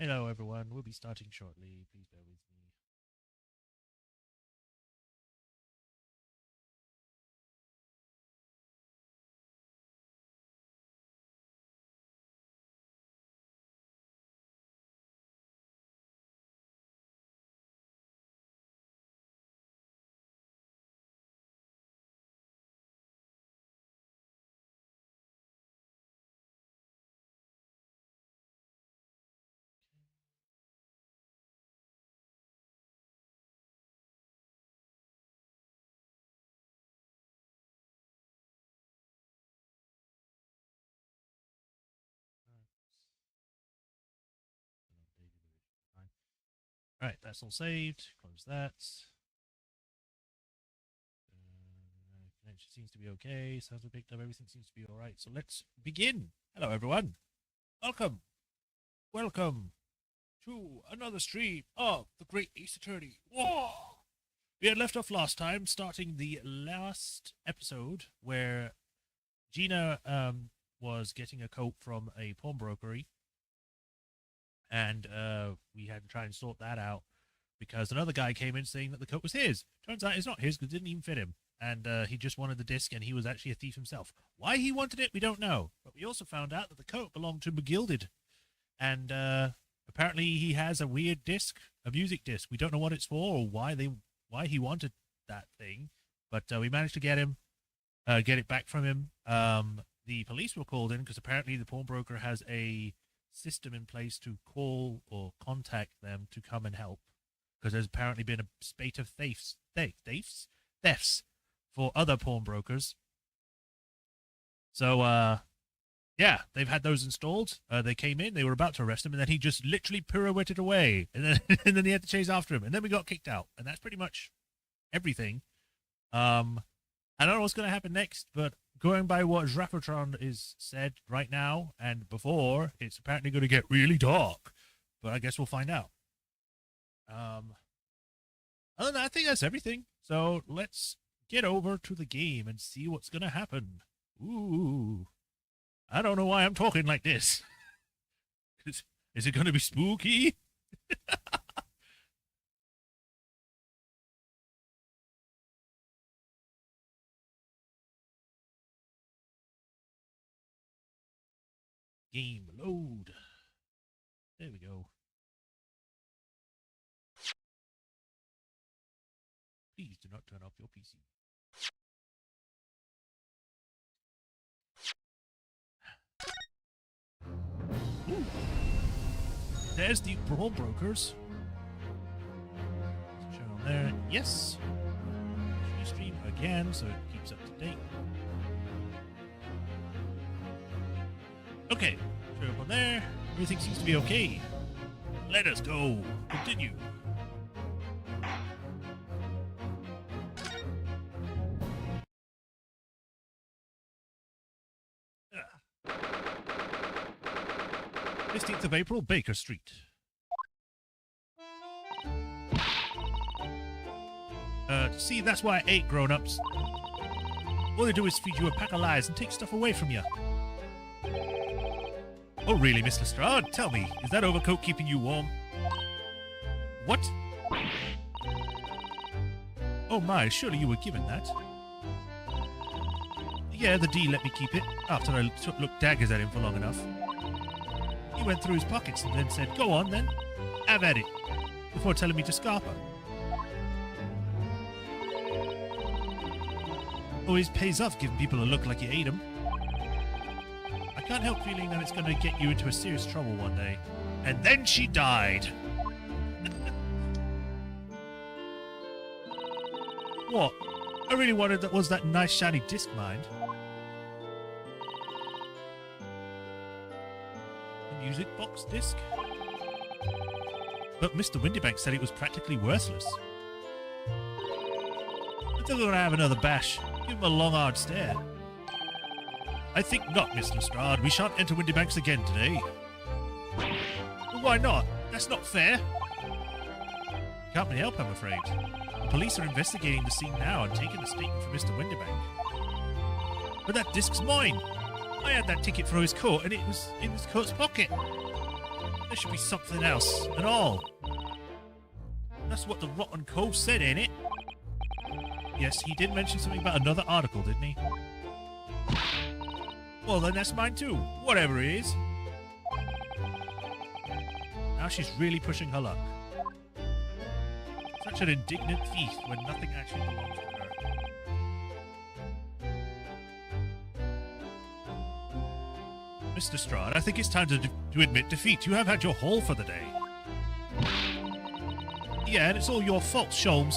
Hello everyone, we'll be starting shortly. Please bear with me. Alright, that's all saved. Close that. Connection seems to be okay. Sounds are picked up. Everything seems to be alright. So let's begin. Hello, everyone. Welcome. Welcome to another stream of the Great Ace Attorney. Whoa! We had left off last time, starting the last episode where Gina was getting a coat from a pawnbrokery. And we had to try and sort that out because another guy came in saying that the coat was his. Turns out it's not his because it didn't even fit him. And he just wanted the disc, and he was actually a thief himself. Why he wanted it, we don't know. But we also found out that the coat belonged to McGilded. And apparently he has a weird disc, a music disc. We don't know what it's for or why he wanted that thing. But we managed to get it back from him. The police were called in because apparently the pawnbroker has a system in place to call or contact them to come and help, because there's apparently been a spate of thefts for other pawnbrokers. So yeah, they've had those installed. They came in, they were about to arrest him, and then he just literally pirouetted away, and then and then they had to chase after him, and then we got kicked out, and that's pretty much everything. I don't know what's going to happen next, but going by what Rappertron is said right now and before, it's apparently going to get really dark. But I guess we'll find out. Other than that, I think that's everything. So let's get over to the game and see what's going to happen. Ooh. I don't know why I'm talking like this. Is it going to be spooky? Game load. There we go. Please do not turn off your PC. Ooh. There's the pawnbrokers. Shown on there. Yes. Stream again, so it keeps up to date. Okay, show up on there. Everything seems to be okay. Let us go. Continue. Ah. 15th of April, Baker Street. See, that's why I ate grown-ups. All they do is feed you a pack of lies and take stuff away from you. Oh, really, Miss Lestrade? Tell me, is that overcoat keeping you warm? What? Oh my, surely you were given that. Yeah, the D let me keep it, after I looked daggers at him for long enough. He went through his pockets and then said, go on then, have at it, before telling me to scarper. Always pays off giving people a look like you ate them. I can't help feeling that it's going to get you into a serious trouble one day. And then she died. What? I really wanted that nice shiny disc mind. The music box disc? But Mr. Windybank said it was practically worthless. I think we're going to have another bash. Give him a long, hard stare. I think not, Miss Lestrade. We shan't enter Windybanks again today. Well, why not? That's not fair. Can't really help, I'm afraid. The police are investigating the scene now and taking a statement from Mr. Windybank. But that disc's mine. I had that ticket for his coat, and it was in his coat's pocket. There should be something else and all. That's what the Rotten Cove said, ain't it? Yes, he did mention something about another article, didn't he? Well, then that's mine too. Whatever it is. Now she's really pushing her luck. Such an indignant thief when nothing actually belongs to her. Mr. Strahd, I think it's time to admit defeat. You have had your haul for the day. Yeah, and it's all your fault, Sholmes.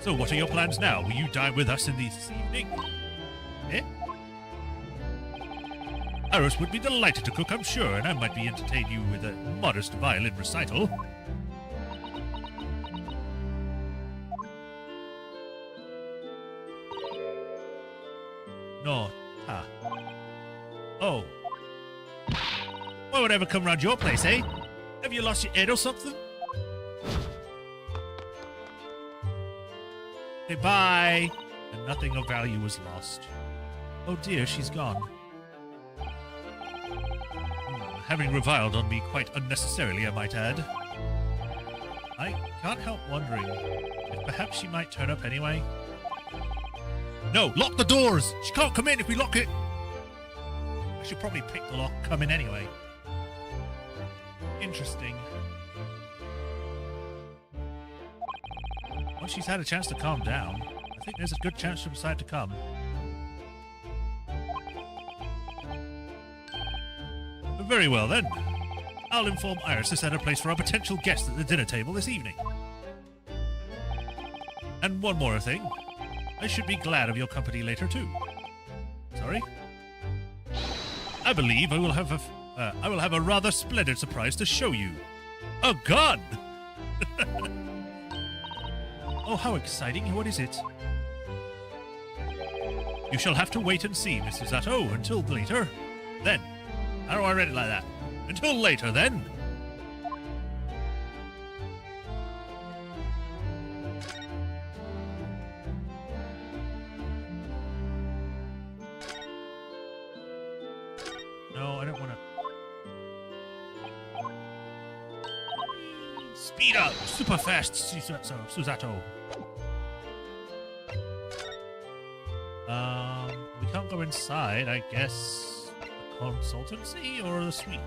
So what are your plans now? Will you dine with us in this evening? Eh? Iris would be delighted to cook, I'm sure, and I might be entertain you with a modest violin recital. No. Ah. Oh. Why would I ever come round your place, eh? Have you lost your head or something? Okay, bye! And nothing of value was lost. Oh dear, she's gone. Having reviled on me quite unnecessarily, I might add. I can't help wondering if perhaps she might turn up anyway. No, lock the doors! She can't come in if we lock it! I should probably pick the lock, come in anyway. Interesting. Once she's had a chance to calm down, I think there's a good chance she'll decide to come. Very well then. I'll inform Iris to set a place for our potential guest at the dinner table this evening. And one more thing. I should be glad of your company later too. Sorry? I believe I will have a rather splendid surprise to show you. A gun! Oh, how exciting. What is it? You shall have to wait and see, Mr. Zato, until later. Then. How do I read it like that? Until later, then. No, I don't want to... Speed up! Super fast, Susato. We can't go inside, I guess. Consultancy or the suite?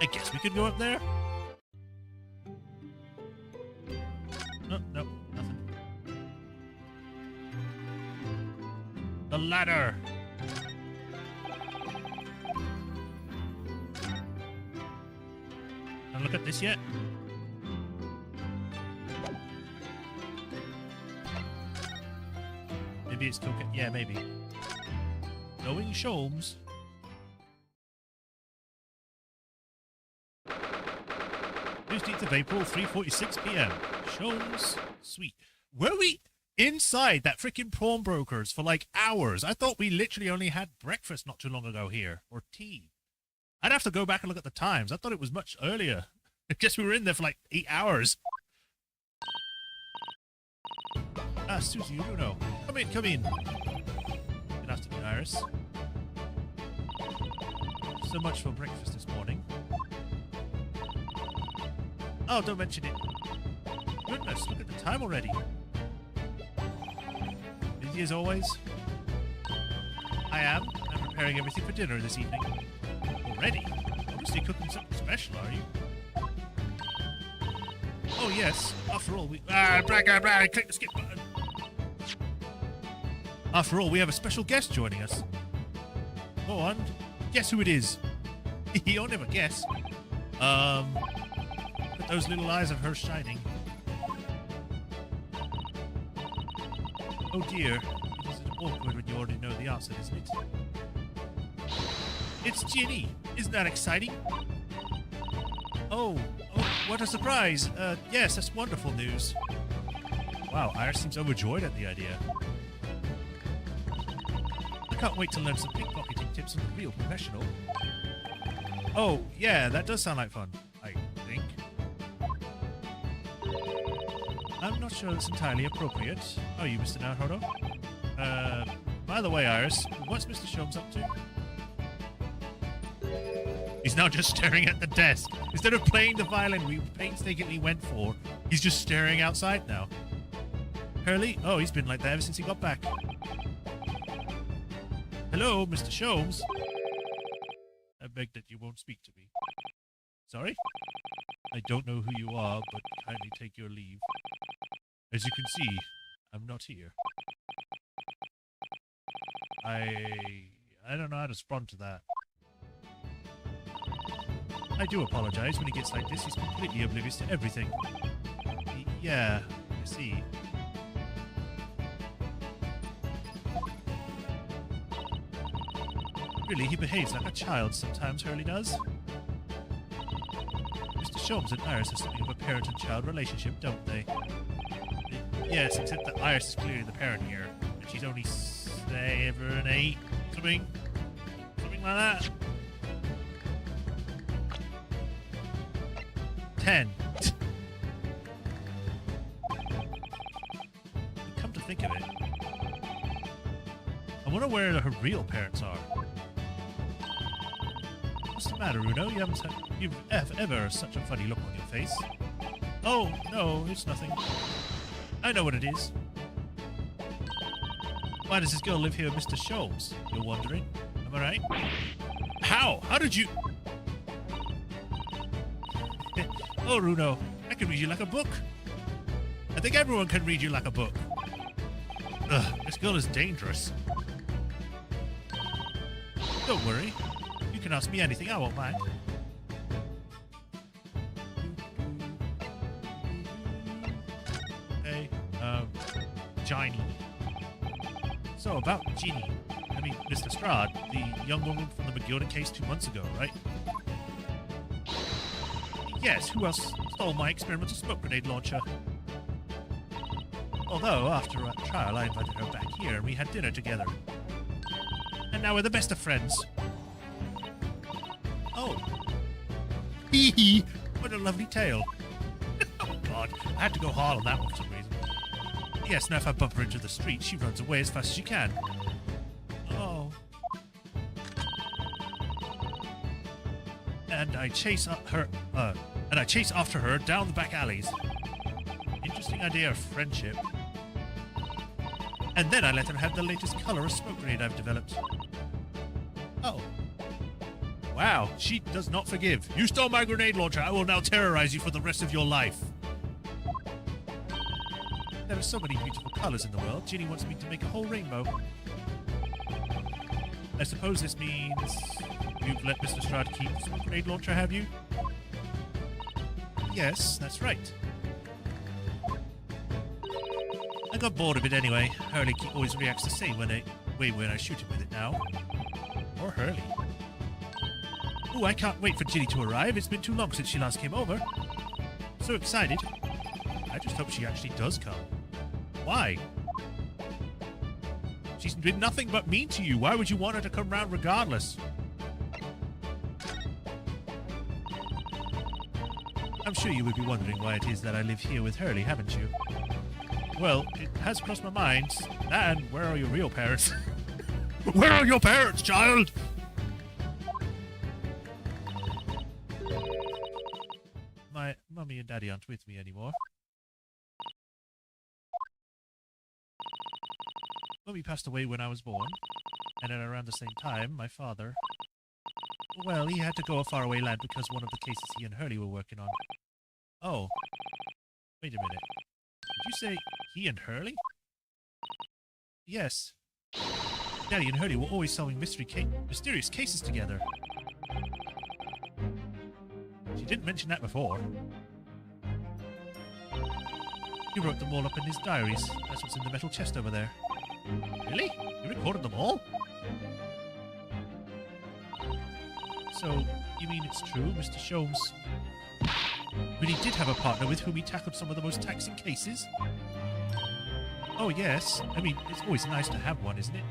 I guess we could go up there. No, nothing. The ladder. Can I look at this yet? Maybe it's cocaine. Yeah, maybe. Knowing Sholmes. 15th of April, 3:46 p.m. Sholmes Suite. Were we inside that freaking pawnbroker's for like hours? I thought we literally only had breakfast not too long ago here. Or tea. I'd have to go back and look at the times. I thought it was much earlier. I guess we were in there for like 8 hours. Ah, Susie, you do know. Come in, come in. Good afternoon, Iris. So much for breakfast this morning. Oh, don't mention it. Goodness, look at the time already. Busy as always? I am. I'm preparing everything for dinner this evening. Already? Obviously cooking something special, are you? Oh, yes. After all, we... click the skip button. After all, we have a special guest joining us. Go on. Guess who it is? You'll never guess. Look at those little eyes of hers shining. Oh dear. It is awkward when you already know the answer, isn't it? It's Ginny. Isn't that exciting? Oh, what a surprise. Yes, that's wonderful news. Wow, Iris seems overjoyed at the idea. I can't wait to learn some pickpocketing tips from a real professional. Oh, yeah, that does sound like fun, I think. I'm not sure that's entirely appropriate. Are you, Mr. Naruto? By the way, Iris, what's Mr. Sholmes up to? He's now just staring at the desk. Instead of playing the violin we painstakingly went for, he's just staring outside now. Hurley? Oh, he's been like that ever since he got back. Hello, Mr. Sholmes. I beg that you won't speak to me. Sorry? I don't know who you are, but kindly take your leave. As you can see, I'm not here. I don't know how to respond to that. I do apologize. When he gets like this, he's completely oblivious to everything. Yeah, I see. Really, he behaves like a child sometimes, Hurley does. Mr. Sholmes and Iris have something of a parent and child relationship, don't they? Yes, except that Iris is clearly the parent here, and she's only 7, 8, something like that. 10. Come to think of it, I wonder where her real parents are. What's the matter, Uno? You've ever such a funny look on your face. Oh, no, it's nothing. I know what it is. Why does this girl live here with Mr. Sholmes? You're wondering. Am I right? How? How did you... Oh, Runo, I can read you like a book. I think everyone can read you like a book. Ugh, this girl is dangerous. Don't worry. You can ask me anything, I won't mind. Okay, Gina. So, about Gina. I mean, Mr. Strahd, the young woman from the McGilden case 2 months ago, right? Yes, who else stole my experimental smoke grenade launcher? Although, after a trial, I invited her back here and we had dinner together. And now we're the best of friends. Oh. Hee hee. What a lovely tale. Oh, God. I had to go hard on that one for some reason. Yes, now if I bump her into the street, she runs away as fast as she can. Oh. And I chase after her down the back alleys. Interesting idea of friendship. And then I let her have the latest color of smoke grenade I've developed. Oh. Wow, she does not forgive. You stole my grenade launcher. I will now terrorize you for the rest of your life. There are so many beautiful colors in the world. Ginny wants me to make a whole rainbow. I suppose this means you've let Mr. Strahd keep the smoke grenade launcher, have you? Yes, that's right. I got bored of it anyway. Hurley always reacts the same way when I shoot him with it now. Or Hurley. Ooh, I can't wait for Ginny to arrive. It's been too long since she last came over. So excited. I just hope she actually does come. Why? She's been nothing but mean to you. Why would you want her to come round regardless? I'm sure you would be wondering why it is that I live here with Hurley, haven't you? Well, it has crossed my mind. And where are your real parents? Where are your parents, child? My mummy and daddy aren't with me anymore. Mummy passed away when I was born, and at around the same time, my father... Well, he had to go a faraway land because one of the cases he and Hurley were working on. Oh. Wait a minute. Did you say he and Hurley? Yes. Daddy and Hurley were always solving mysterious cases together. She didn't mention that before. He wrote them all up in his diaries. That's what's in the metal chest over there. Really? You recorded them all? So, you mean it's true, Mr. Sholmes really did have a partner with whom he tackled some of the most taxing cases? Oh, yes. I mean, it's always nice to have one, isn't it?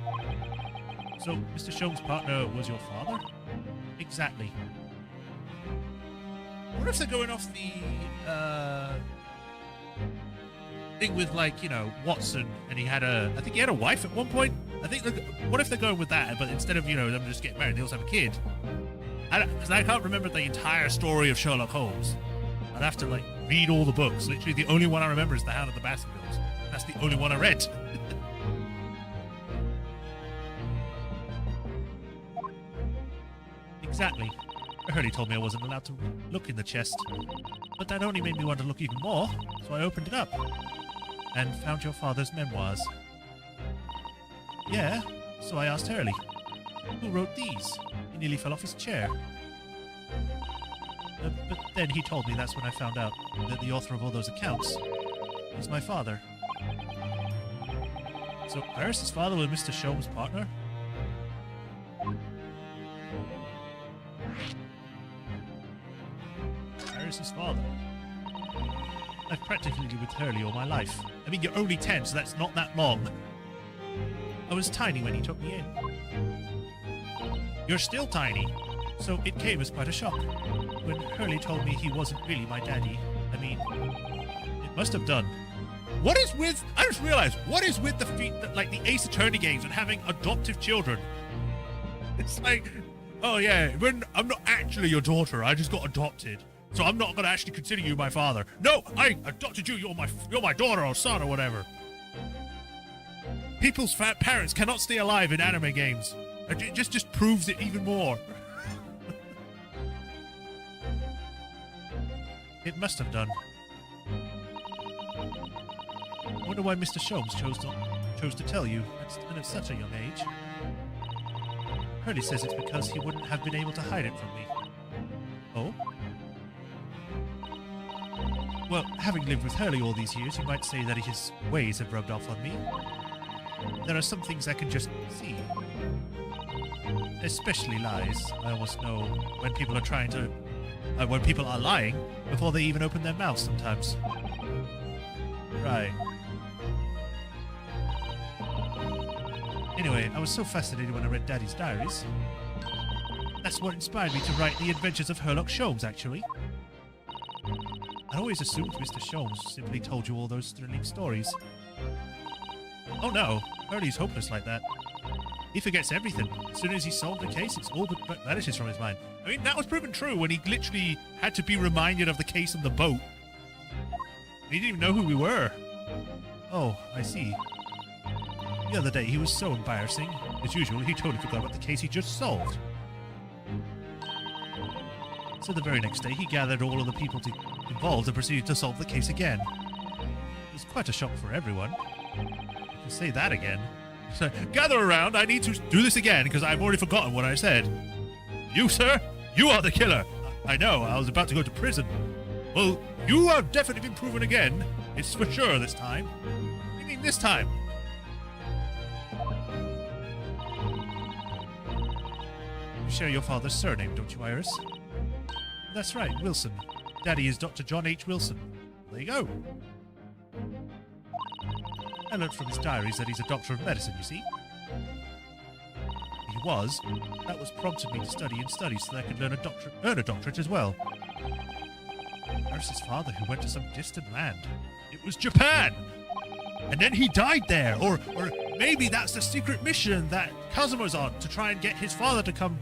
So, Mr. Sholmes' partner was your father? Exactly. What if they're going off the, thing with, like, you know, Watson, and I think he had a wife at one point. I think, what if they're going with that, but instead of, you know, them just getting married, they also have a kid? Because I can't remember the entire story of Sherlock Holmes. I'd have to, like, read all the books. Literally, the only one I remember is The Hound of the Baskervilles. That's the only one I read. Exactly. I heard he told me I wasn't allowed to look in the chest. But that only made me want to look even more, so I opened it up. And found your father's memoirs. Yeah, so I asked Hurley, who wrote these? He nearly fell off his chair. But then he told me that's when I found out that the author of all those accounts was my father. So Iris' father was Mr. Sholmes' partner? Iris' father? I've practically lived with Hurley all my life. I mean, you're only 10, so that's not that long. I was tiny when he took me in. You're still tiny, so it came as quite a shock. When Hurley told me he wasn't really my daddy, I mean, it must have done. What is with, I just realized, what is with like the Ace Attorney games and having adoptive children? It's like, oh yeah, I'm not actually your daughter, I just got adopted. So I'm not going to actually consider you my father. No, I adopted you, you're my daughter or son or whatever. People's fat parents cannot stay alive in anime games. It just proves it even more. It must have done. I wonder why Mr. Sholmes chose to tell you at such a young age. Hurley says it's because he wouldn't have been able to hide it from me. Oh? Well, having lived with Hurley all these years, you might say that his ways have rubbed off on me. There are some things I can just see. Especially lies. I almost know when people are when people are lying before they even open their mouths sometimes. Right. Anyway, I was so fascinated when I read Daddy's diaries. That's what inspired me to write The Adventures of Sherlock Holmes, actually. I always assumed Mr. Sholmes simply told you all those thrilling stories. Oh no, Hurley's hopeless like that. He forgets everything. As soon as he solved the case, it's all but vanishes from his mind. I mean, that was proven true when he literally had to be reminded of the case on the boat. He didn't even know who we were. Oh, I see. The other day, he was so embarrassing. As usual, he totally forgot about the case he just solved. So the very next day, he gathered all of the people involved and proceeded to solve the case again. It was quite a shock for everyone. If you say that again. So, gather around, I need to do this again because I've already forgotten what I said. You, sir? You are the killer. I know, I was about to go to prison. Well, you have definitely been proven again. It's for sure this time. What do you mean this time? You share your father's surname, don't you, Iris? That's right, Wilson. Daddy is Dr. John H. Wilson. There you go. I learned from his diaries that he's a doctor of medicine, you see. He was. That was prompted me to study and study so that I could earn a doctorate as well. Iris' father who went to some distant land. It was Japan! And then he died there! Or maybe that's the secret mission that Kazuma's on to try and get her father to come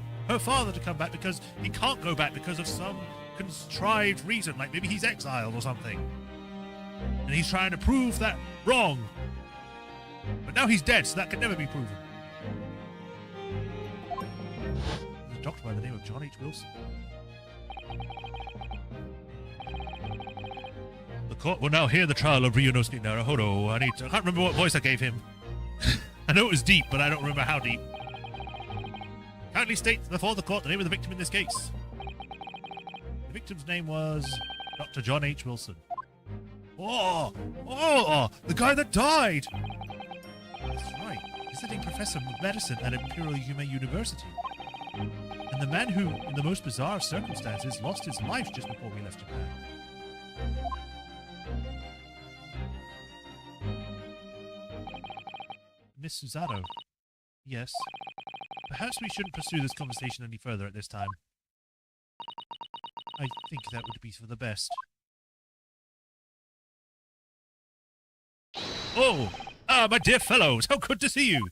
back because he can't go back because of some contrived reason, like maybe he's exiled or something. And he's trying to prove that wrong. But now he's dead, so that can never be proven. There's a doctor by the name of John H. Wilson. The court will now hear the trial of Ryunosuke Naruhodo. I can't remember what voice I gave him. I know it was deep, but I don't remember how deep. Kindly state before the court the name of the victim in this case. The victim's name was Dr. John H. Wilson. Oh, the guy that died! That's right, visiting professor of medicine at Imperial Yume University. And the man who, in the most bizarre circumstances, lost his life just before we left Japan. Miss Susato. Yes. Perhaps we shouldn't pursue this conversation any further at this time. I think that would be for the best. Oh, my dear fellows, how good to see you.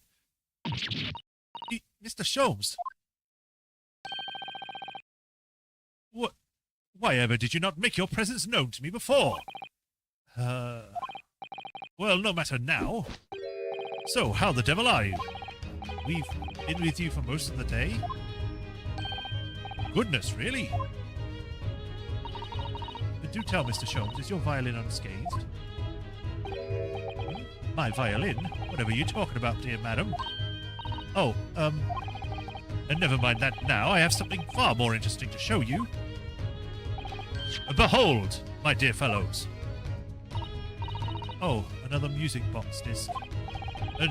Mr. Sholmes. What? Why ever did you not make your presence known to me before? Well, no matter now. So, how the devil are you? We've been with you for most of the day. Goodness, really? But do tell, Mr. Sholmes, is your violin unscathed? My violin? Whatever are you talking about, dear madam? Oh, and never mind that now. I have something far more interesting to show you. Behold, my dear fellows. Oh, another music box disc.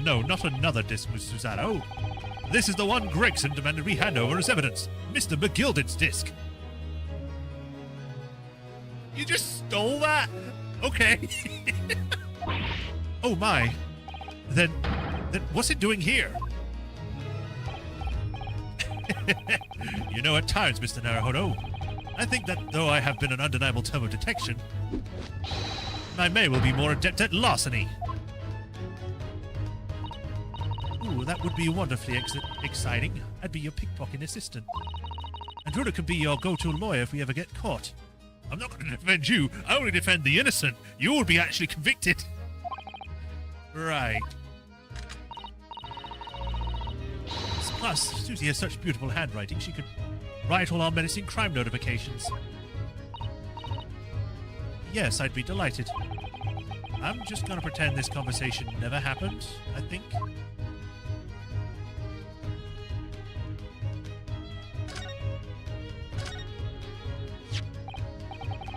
No, not another disc, Miss Susano. This is the one Gregson demanded we hand over as evidence. Mr. McGilded's disc. You just stole that? Okay. Oh my. Then what's it doing here? You know, at times, Mr. Naruhodo, I think that though I have been an undeniable term of detection, I may well be more adept at larceny. Ooh, that would be wonderfully exciting. I'd be your pickpocketing assistant. And Runa could be your go-to lawyer if we ever get caught. I'm not going to defend you. I only defend the innocent. You will be actually convicted. Right. Plus, Susie has such beautiful handwriting, she could write all our menacing crime notifications. Yes, I'd be delighted. I'm just going to pretend this conversation never happened, I think.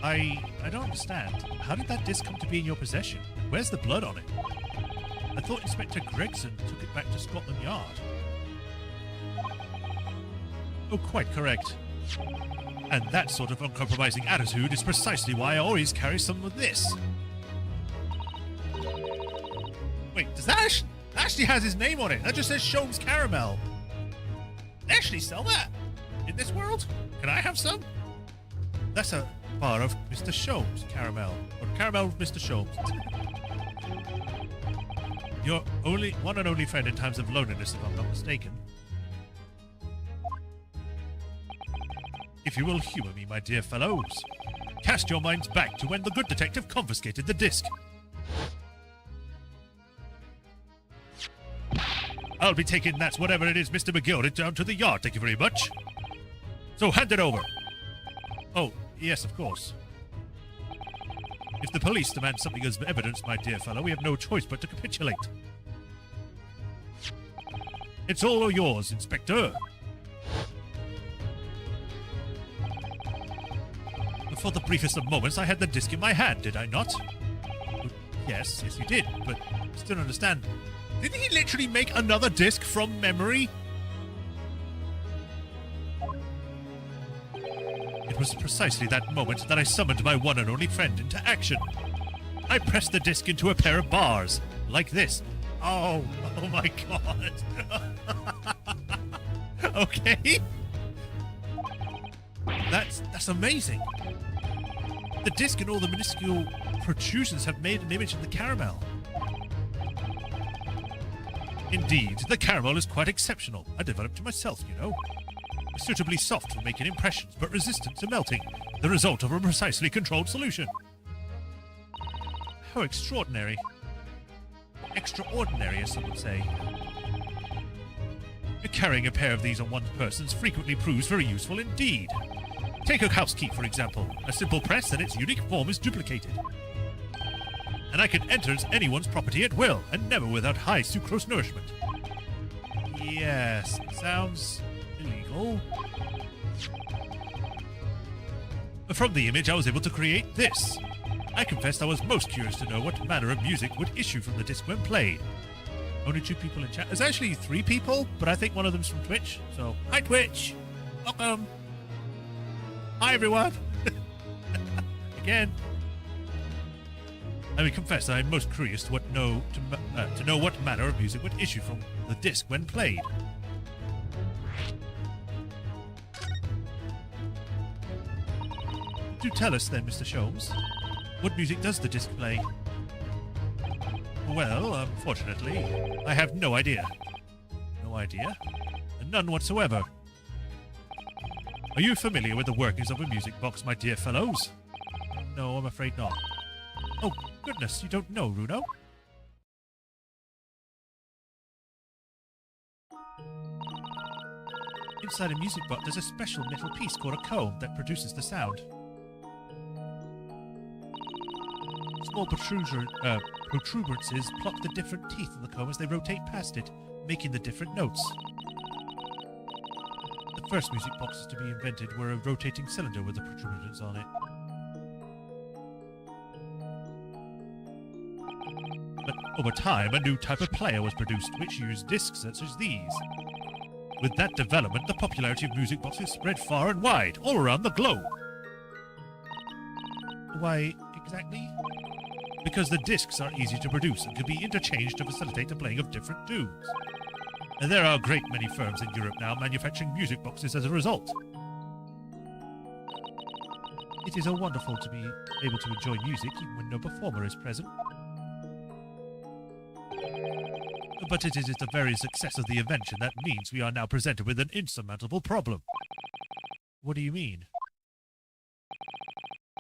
I don't understand. How did that disc come to be in your possession? Where's the blood on it? I thought Inspector Gregson took it back to Scotland Yard. Oh, quite correct. And that sort of uncompromising attitude is precisely why I always carry some of this. Wait, does that actually has his name on it? That just says Sholmes Caramel. They actually sell that in this world? Can I have some? That's a bar of Mr. Sholmes Caramel. Or Caramel with Mr. Sholmes. Your one and only friend in times of loneliness, if I'm not mistaken. If you will humour me, my dear fellows, cast your minds back to when the good detective confiscated the disc. I'll be taking that, whatever it is, Mr. McGilded, down to the yard, thank you very much. So hand it over. Oh, yes, of course. If the police demand something as evidence, my dear fellow, we have no choice but to capitulate. It's all yours, Inspector. For the briefest of moments, I had the disc in my hand, did I not? Yes, you did, but I still don't understand. Didn't he literally make another disc from memory? It was precisely that moment that I summoned my one and only friend into action. I pressed the disc into a pair of bars, like this. Oh my god. Okay. That's amazing. The disc and all the minuscule protrusions have made an image of the caramel. Indeed, the caramel is quite exceptional. I developed it myself, you know. Suitably soft for making impressions, but resistant to melting. The result of a precisely controlled solution. How extraordinary. Extraordinary, as some would say. Carrying a pair of these on one's person frequently proves very useful indeed. Take a house key, for example. A simple press and its unique form is duplicated. And I can enter anyone's property at will, and never without high sucrose nourishment. Yes, sounds illegal. From the image, I was able to create this. I confessed I was most curious to know what manner of music would issue from the disc when played. Only 2 people in chat. There's actually 3 people, but I think one of them's from Twitch. So, hi Twitch! Welcome! Hi everyone! Again. I will confess that I'm most curious to know what manner of music would issue from the disc when played. Do tell us then, Mr. Sholmes. What music does the disc play? Well, unfortunately, I have no idea. No idea? None whatsoever. Are you familiar with the workings of a music box, my dear fellows? No, I'm afraid not. Oh, goodness, you don't know, Runo? Inside a music box, there's a special metal piece called a comb that produces the sound. Small protuberances pluck the different teeth of the comb as they rotate past it, making the different notes. The first music boxes to be invented were a rotating cylinder with the protuberance on it. But over time, a new type of player was produced, which used discs such as these. With that development, the popularity of music boxes spread far and wide, all around the globe. Why exactly? Because the discs are easy to produce and can be interchanged to facilitate the playing of different tunes. And there are a great many firms in Europe now manufacturing music boxes as a result. It is wonderful to be able to enjoy music even when no performer is present. But it is the very success of the invention that means we are now presented with an insurmountable problem. What do you mean?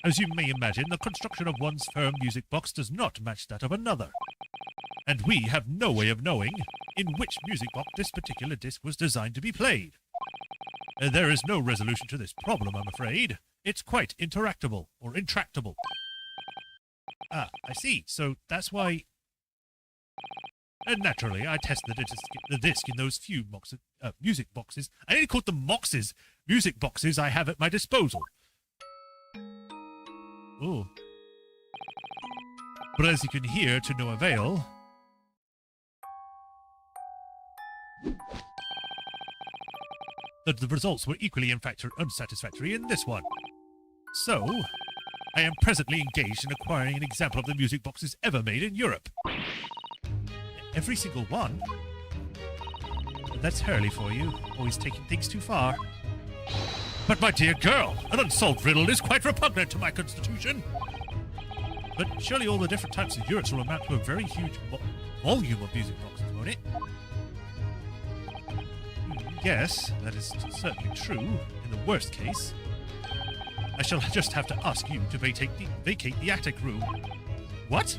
As you may imagine, the construction of one's firm music box does not match that of another. And we have no way of knowing in which music box this particular disc was designed to be played. There is no resolution to this problem, I'm afraid. It's quite intractable. Ah, I see. So that's why... And naturally, I tested the disc in those few music boxes. I nearly called them moxes. Music boxes I have at my disposal. Ooh. But as you can hear, to no avail. The results were equally unsatisfactory in this one. So, I am presently engaged in acquiring an example of the music boxes ever made in Europe. Every single one? That's Hurley for you, always taking things too far. But my dear girl, an unsolved riddle is quite repugnant to my constitution. But surely all the different types of units will amount to a very huge volume of music boxes, won't it? Yes, that is certainly true, in the worst case. I shall just have to ask you to vacate the attic room. What?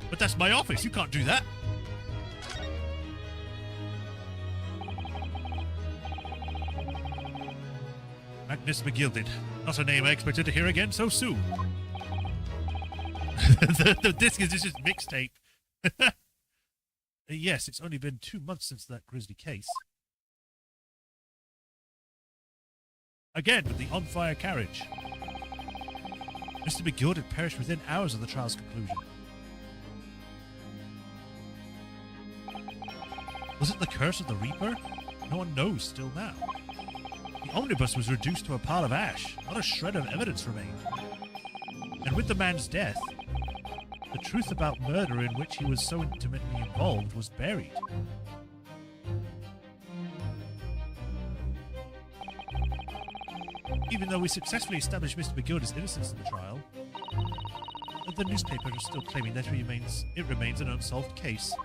But that's my office, you can't do that. Magnus McGilded. Not a name I expected to hear again so soon. the disc is just mixtape. Yes, it's only been 2 months since that grisly case. Again, with the on-fire carriage. Mr. McGilded perished within hours of the trial's conclusion. Was it the curse of the Reaper? No one knows still now. The omnibus was reduced to a pile of ash. Not a shred of evidence remained. And with the man's death, the truth about murder in which he was so intimately involved was buried. Even though we successfully established Mr. McGilded's innocence in the trial, the newspaper is still claiming that it remains an unsolved case.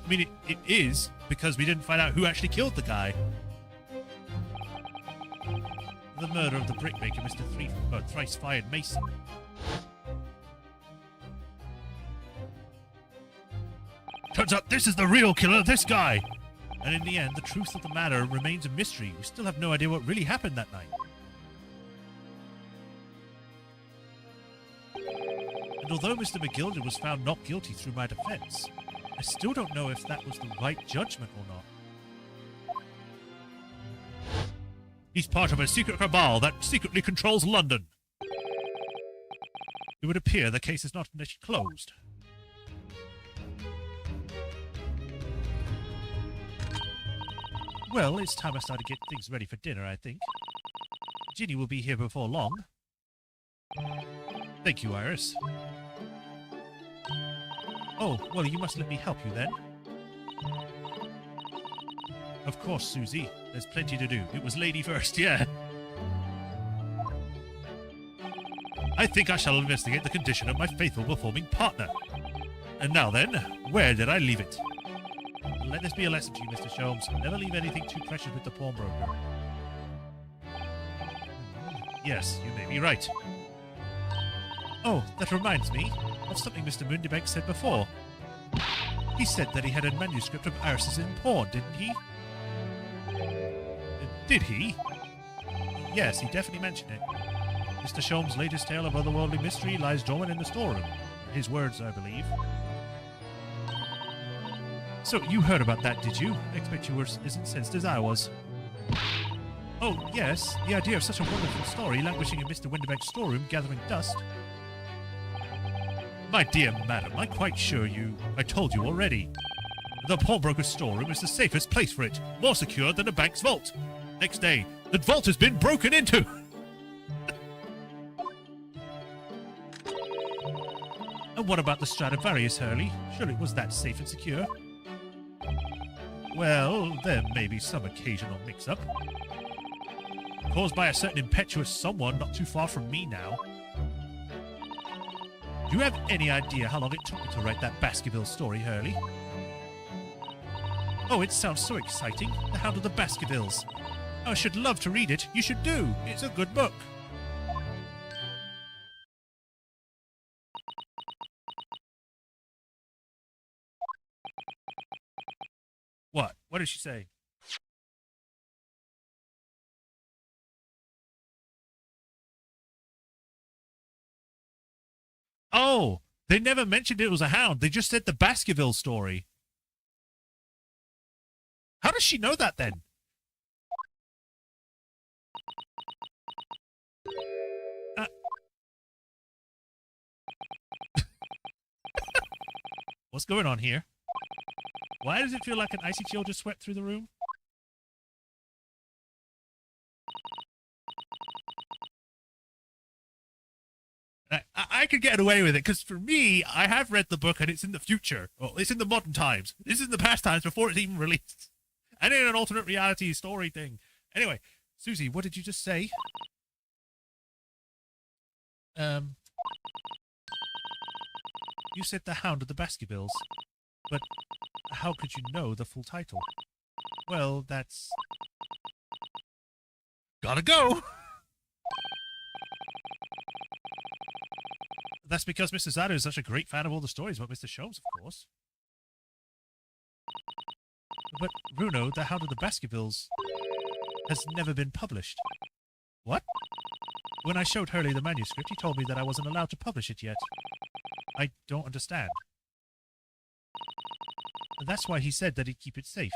I mean, it is, because we didn't find out who actually killed the guy. The murder of the brickmaker, Mr. Thrice-Fired Mason. Turns out this is the real killer, this guy! And in the end, the truth of the matter remains a mystery. We still have no idea what really happened that night. And although Mr. McGilded was found not guilty through my defense, I still don't know if that was the right judgment or not. He's part of a secret cabal that secretly controls London. It would appear the case is not initially closed. Well, it's time I started to get things ready for dinner, I think. Ginny will be here before long. Thank you, Iris. Oh, well, you must let me help you then. Of course, Susie. There's plenty to do. It was lady first, yeah. I think I shall investigate the condition of my faithful performing partner. And now then, where did I leave it? Let this be a lesson to you, Mr. Sholmes. Never leave anything too precious with the pawnbroker. Yes, you may be right. Oh, that reminds me of something Mr. Moondybank said before. He said that he had a manuscript of Iris's in pawn, didn't he? Did he? Yes, he definitely mentioned it. Mr. Sholmes' latest tale of otherworldly mystery lies dormant in the storeroom. His words, I believe. So, you heard about that, did you? I expect you were as incensed as I was. Oh, yes, the idea of such a wonderful story languishing in Mr. Windybank's storeroom gathering dust. My dear madam, I'm quite sure I told you already. The pawnbroker's storeroom is the safest place for it, more secure than a bank's vault. Next day, the vault has been broken into! And what about the Stradivarius, Hurley? Surely it was that safe and secure? Well, there may be some occasional mix-up. Caused by a certain impetuous someone not too far from me now. Do you have any idea how long it took me to write that Baskerville story, Hurley? Oh, it sounds so exciting. The Hound of the Baskervilles. I should love to read it. You should do. It's a good book. What? What did she say? Oh, they never mentioned it was a hound. They just said the Baskerville story. How does she know that then? What's going on here? Why does it feel like an icy chill just swept through the room? I could get away with it, because for me, I have read the book and it's in the future. Well, it's in the modern times. This is in the past times before it's even released. And in an alternate reality story thing. Anyway, Susie, what did you just say? You said The Hound of the Baskervilles. But how could you know the full title? Well, that's... Gotta go! That's because Mr. Zato is such a great fan of all the stories about Mr. Sholmes, of course. But, Bruno, The Hound of the Baskervilles has never been published. What? When I showed Hurley the manuscript, he told me that I wasn't allowed to publish it yet. I don't understand. And that's why he said that he'd keep it safe.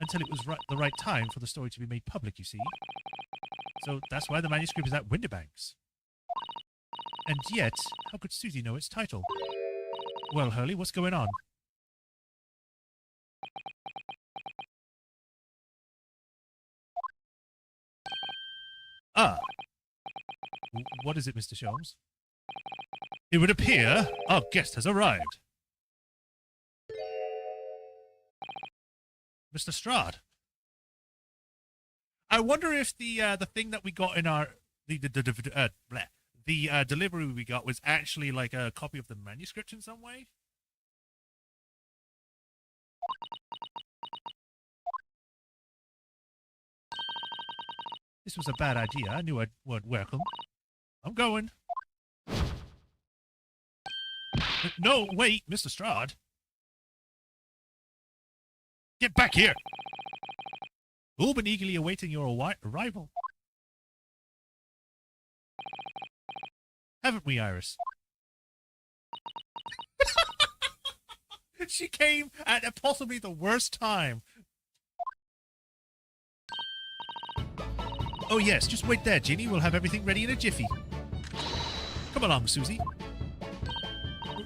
Until it was the right time for the story to be made public, you see. So that's why the manuscript is at Windybank's. And yet, how could Susie know its title? Well, Hurley, what's going on? Ah. What is it, Mr. Sholmes? It would appear our guest has arrived. Mr. Strahd. I wonder if the thing that we got in our the delivery we got was actually like a copy of the manuscript in some way. This was a bad idea. I knew I weren't welcome. I'm going. No, wait, Mr. Strahd. Get back here! All been eagerly awaiting your arrival. Haven't we, Iris? She came at possibly the worst time. Oh yes, just wait there, Ginny. We'll have everything ready in a jiffy. Come along, Susie.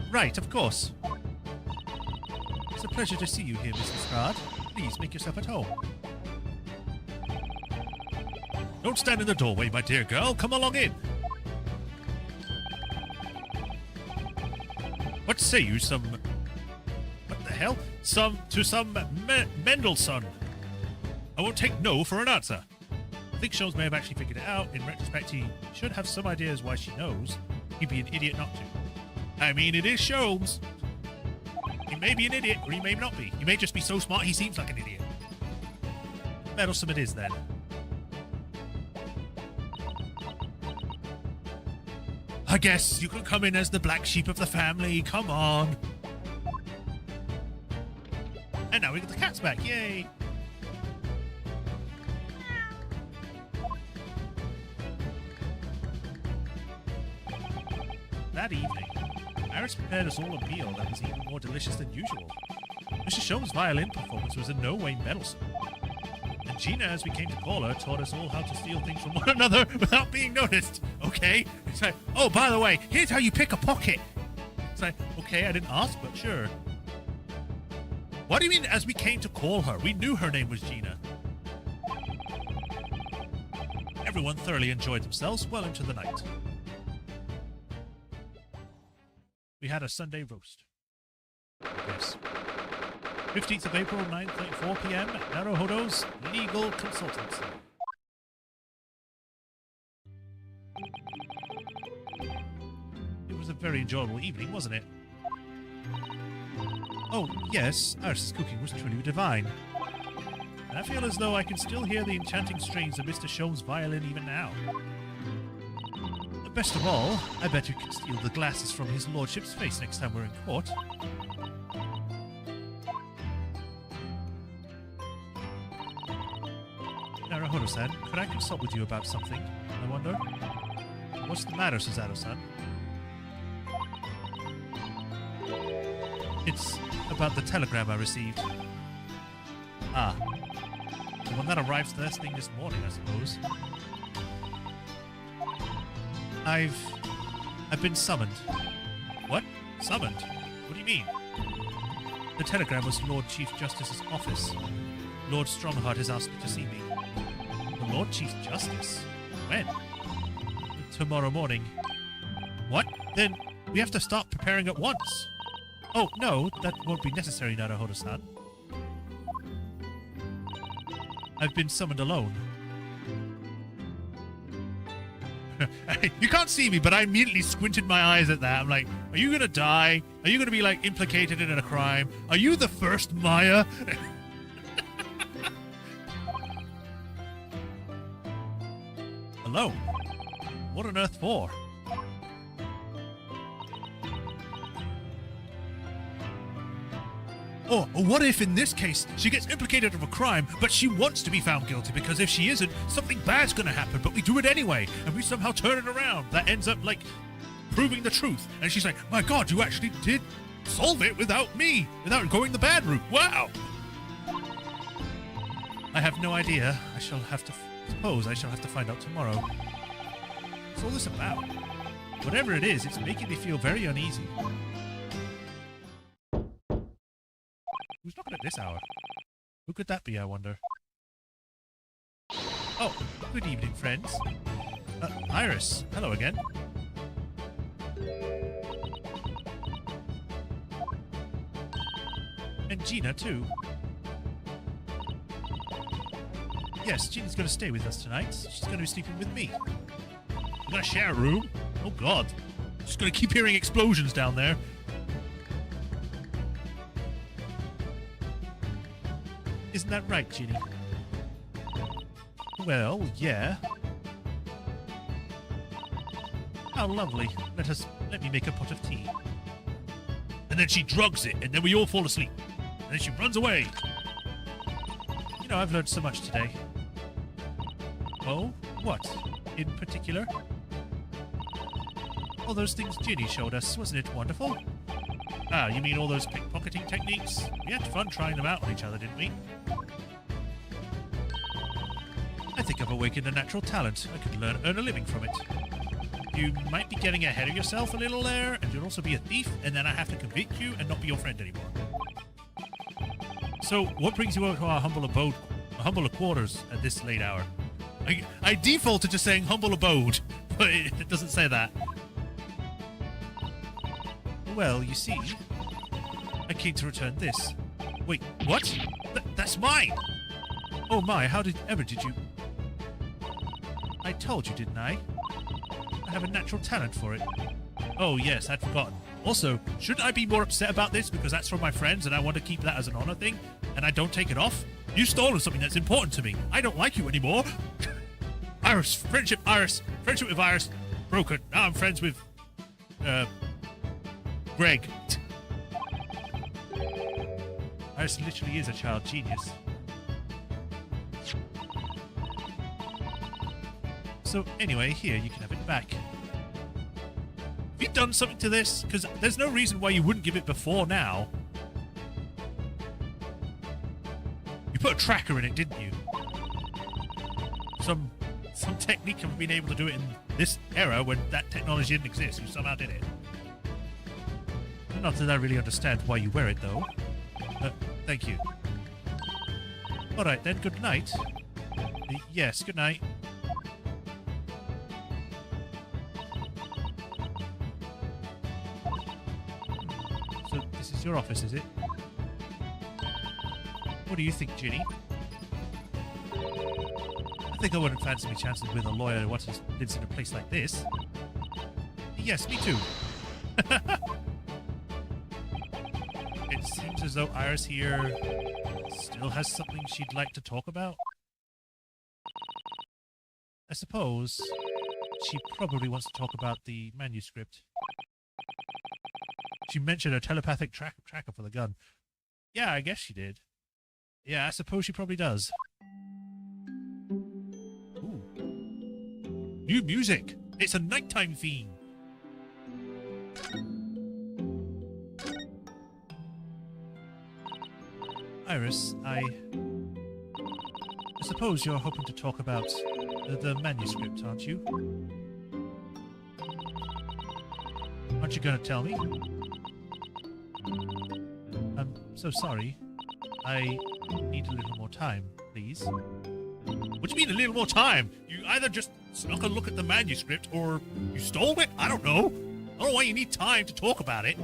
Right, of course. It's a pleasure to see you here, Mr. Strahd. Please make yourself at home. Don't stand in the doorway, my dear girl. Come along in. What say you, what the hell? Mendelssohn. I won't take no for an answer. I think Sholmes may have actually figured it out. In retrospect, he should have some ideas why she knows. He'd be an idiot not to. I mean, it is Sholmes. He may be an idiot, or he may not be. He may just be so smart he seems like an idiot. Meddlesome it is, then. I guess you could come in as the black sheep of the family. Come on. And now we got the cats back. Yay. That evening, Iris prepared us all a meal that was even more delicious than usual. Mr. Sholmes' violin performance was in no way meddlesome. And Gina, as we came to call her, taught us all how to steal things from one another without being noticed. Okay? It's like, oh, by the way, here's how you pick a pocket. It's like, okay, I didn't ask, but sure. What do you mean, as we came to call her? We knew her name was Gina. Everyone thoroughly enjoyed themselves well into the night. We had a Sunday roast. Yes. 15th of April, 9:34 p.m. at Naruhodo's Legal Consultancy. It was a very enjoyable evening, wasn't it? Oh, yes, Iris's cooking was truly divine. And I feel as though I can still hear the enchanting strains of Mr. Sholmes' violin even now. Best of all, I bet you can steal the glasses from his lordship's face next time we're in court. Naruhodo-san, could I consult with you about something, I wonder? What's the matter, Suzato-san? It's about the telegram I received. Ah. The one that arrived first thing this morning, I suppose. I've been summoned. What? Summoned? What do you mean? The telegram was Lord Chief Justice's office. Lord Strongheart has asked me to see me. The Lord Chief Justice? When? Tomorrow morning. What? Then we have to start preparing at once. Oh, no, that won't be necessary, Naruhodo-san. I've been summoned alone. You can't see me, but I immediately squinted my eyes at that. I'm like, are you gonna die? Are you gonna be, like, implicated in a crime? Are you the first Maya? Alone? What on earth for? Or what if, in this case, she gets implicated of a crime, but she wants to be found guilty, because if she isn't, something bad's gonna happen, but we do it anyway, and we somehow turn it around. That ends up, like, proving the truth. And she's like, my God, you actually did solve it without me, without going the bad route. Wow! I have no idea. I shall have to find out tomorrow. What's all this about? Whatever it is, it's making me feel very uneasy. Who's knocking at this hour? Who could that be, I wonder? Oh, good evening, friends. Iris, hello again. And Gina, too. Yes, Gina's going to stay with us tonight. She's going to be sleeping with me. We're going to share a room? Oh, God. Just going to keep hearing explosions down there. Isn't that right, Ginny? Well, yeah. How lovely. Let me make a pot of tea. And then she drugs it, and then we all fall asleep. And then she runs away. You know, I've learned so much today. Oh? What? In particular? All those things Ginny showed us, wasn't it wonderful? Ah, you mean all those pickpocketing techniques? We had fun trying them out on each other, didn't we? I think I've awakened a natural talent. I could earn a living from it. You might be getting ahead of yourself a little there, and you'll also be a thief, and then I have to convict you and not be your friend anymore. So, what brings you out to our humble abode, humble quarters at this late hour? I defaulted to saying humble abode, but it doesn't say that. Well, you see, I came to return this. Wait, what? That's mine! Oh my, how did you... I told you, didn't I? I have a natural talent for it. Oh yes, I'd forgotten. Also, shouldn't I be more upset about this because that's from my friends and I want to keep that as an honor thing and I don't take it off? You've stolen something that's important to me. I don't like you anymore. Friendship with Iris, broken. Now I'm friends with, Greg. Iris literally is a child genius. So anyway, here, you can have it back. Have you done something to this? Because there's no reason why you wouldn't give it before now. You put a tracker in it, didn't you? Some technique of being able to do it in this era when that technology didn't exist. You somehow did it. Not that I really understand why you wear it, though. Thank you. Alright then, good night. Yes, good night. So, this is your office, is it? What do you think, Ginny? I think I wouldn't fancy my chances with a lawyer who lives in a place like this. Yes, me too. It seems as though Iris here still has something she'd like to talk about. I suppose she probably wants to talk about the manuscript. She mentioned a telepathic tracker for the gun. Yeah, I guess she did. Yeah, I suppose she probably does. Ooh. New music! It's a nighttime theme! Iris, I suppose you're hoping to talk about the manuscript, aren't you? Aren't you going to tell me? I'm so sorry. I need a little more time, please. What do you mean a little more time? You either just snuck a look at the manuscript or you stole it? I don't know. I don't know why you need time to talk about it.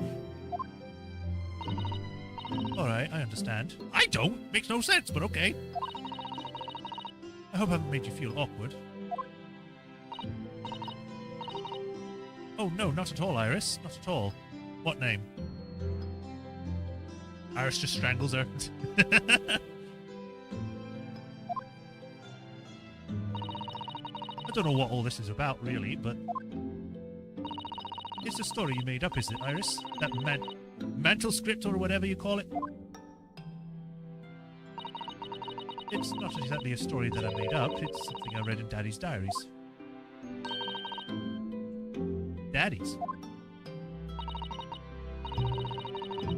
Alright, I understand. I don't! Makes no sense, but okay. I hope I haven't made you feel awkward. Oh no, not at all, Iris. Not at all. What name? Iris just strangles her. I don't know what all this is about, really, but... It's a story you made up, is it, Iris? That mantle script or whatever you call it? It's not exactly a story that I made up, it's something I read in Daddy's diaries. Daddy's?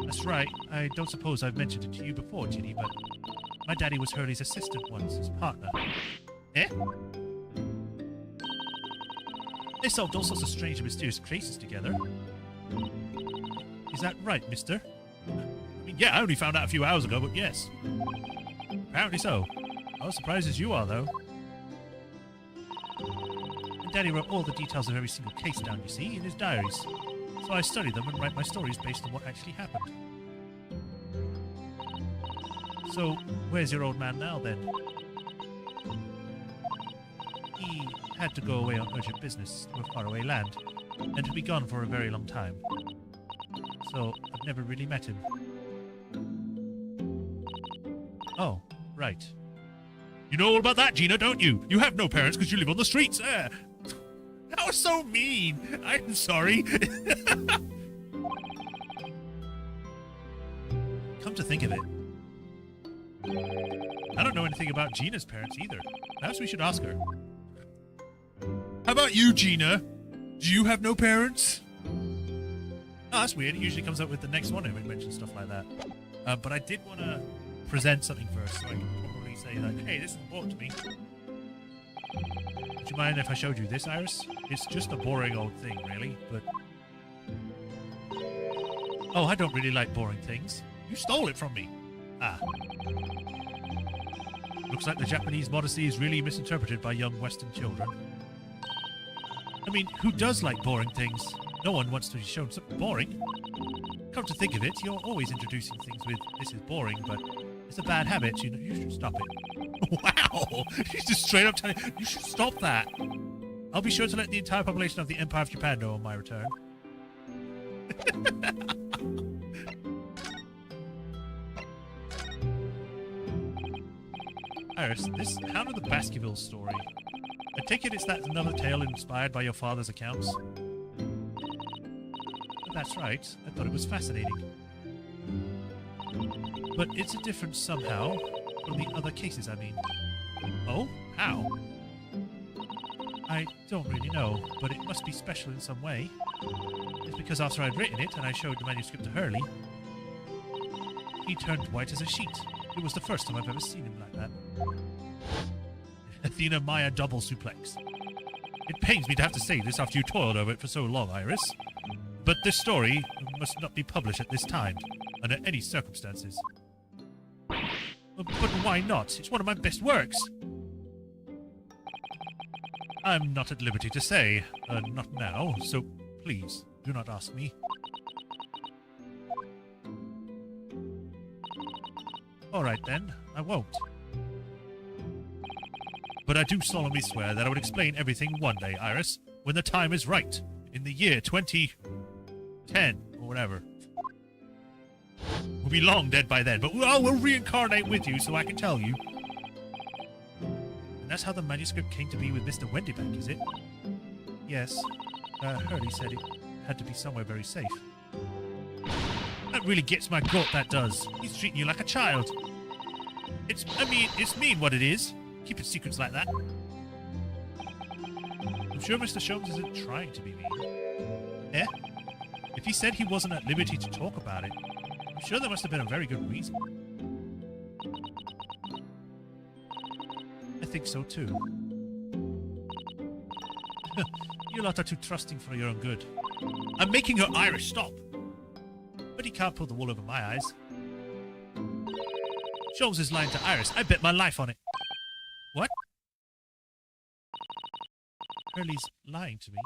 That's right, I don't suppose I've mentioned it to you before, Ginny, but my daddy was Hurley's assistant once, his partner. Eh? They solved all sorts of strange and mysterious cases together. Is that right, mister? I mean, yeah, I only found out a few hours ago, but yes. Apparently so. I was surprised as you are, though. And Daddy wrote all the details of every single case down, you see, in his diaries. So I study them and write my stories based on what actually happened. So, where's your old man now, then? He had to go away on urgent business to a faraway land, and he'll be gone for a very long time. So, I've never really met him. Oh, right. You know all about that, Gina, don't you? You have no parents because you live on the streets. That was so mean. I'm sorry. Come to think of it, I don't know anything about Gina's parents either. Perhaps we should ask her. How about you, Gina? Do you have no parents? Oh, that's weird. It usually comes up with the next one when we mention stuff like that. But I did want to present something first, so I can probably say, like, hey, this is important to me. Would you mind if I showed you this, Iris? It's just a boring old thing, really, but... Oh, I don't really like boring things. You stole it from me. Ah. Looks like the Japanese modesty is really misinterpreted by young Western children. I mean, who does like boring things? No one wants to be shown something boring. Come to think of it, you're always introducing things with, this is boring, but it's a bad habit, you know, you should stop it. Wow! She's just straight up telling you should stop that. I'll be sure to let the entire population of the Empire of Japan know on my return. Iris, this Hound of the Baskerville story. I take it it's that another tale inspired by your father's accounts? That's right. I thought it was fascinating. But it's a difference somehow from the other cases, I mean. Oh? How? I don't really know, but it must be special in some way. It's because after I'd written it and I showed the manuscript to Hurley, he turned white as a sheet. It was the first time I've ever seen him like that. Athena Maya double suplex. It pains me to have to say this after you toiled over it for so long, Iris. But this story must not be published at this time, under any circumstances. But why not? It's one of my best works. I'm not at liberty to say. Not now, so please, do not ask me. Alright then, I won't. But I do solemnly swear that I would explain everything one day, Iris, when the time is right, in the year 2010, or whatever. We'll be long dead by then, but we'll reincarnate with you so I can tell you. And that's how the manuscript came to be with Mr. Wendybank, is it? Yes. Hurley said it had to be somewhere very safe. That really gets my goat, that does. He's treating you like a child. It's mean what it is. Keeping secrets like that. I'm sure Mr. Sholmes isn't trying to be mean. Eh? If he said he wasn't at liberty to talk about it, I'm sure there must have been a very good reason. I think so too. You lot are too trusting for your own good. I'm making her Irish stop. But he can't pull the wool over my eyes. Sholmes is lying to Iris. I bet my life on it. What? Hurley's lying to me.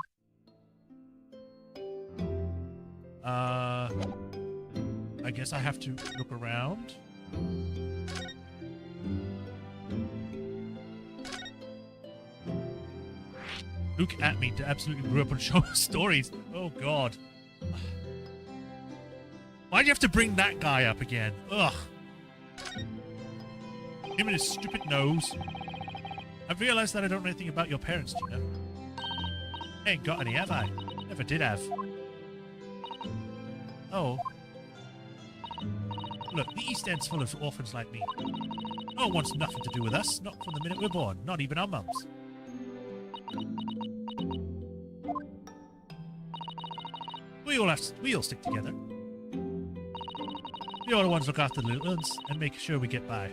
I guess I have to look around. Look at me, to absolutely grew up on Sholmes stories. Oh god. Why'd you have to bring that guy up again? Ugh. Him and his stupid nose. I've realized that I don't know anything about your parents, Gina. I ain't got any, have I? Never did have. Oh. Look, the East End's full of orphans like me. No one wants nothing to do with us, not from the minute we're born, not even our mums. We all stick together. The older ones look after the little ones and make sure we get by.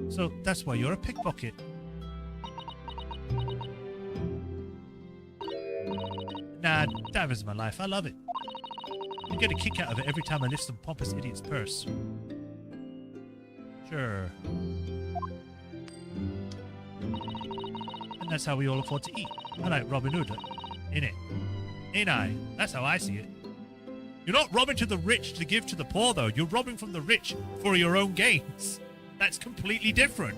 So that's why you're a pickpocket. Nah, that is my life. I love it. I get a kick out of it every time I lift some pompous idiot's purse. Sure. And that's how we all afford to eat. I like Robin Hood, innit? Ain't I? That's how I see it. You're not robbing to the rich to give to the poor, though. You're robbing from the rich for your own gains. That's completely different.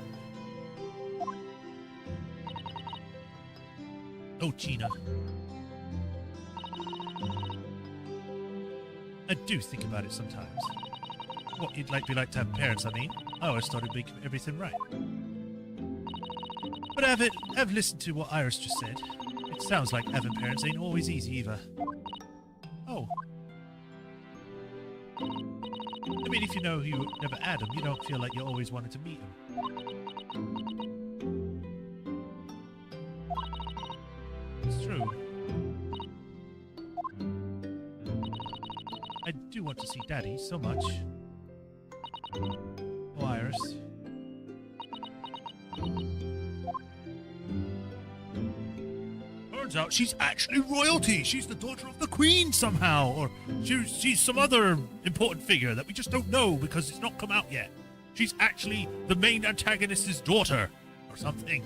Oh, Gina. I do think about it sometimes. What it'd be like to have parents, I mean. I always thought it'd make everything right. But I've listened to what Iris just said. It sounds like having parents ain't always easy either. Oh. I mean, if you know you never had them, you don't feel like you always wanted to meet them. It's true. I do want to see Daddy so much. Oh, Iris. Turns out she's actually royalty. She's the daughter of the Queen somehow. Or she's some other important figure that we just don't know because it's not come out yet. She's actually the main antagonist's daughter. Or something.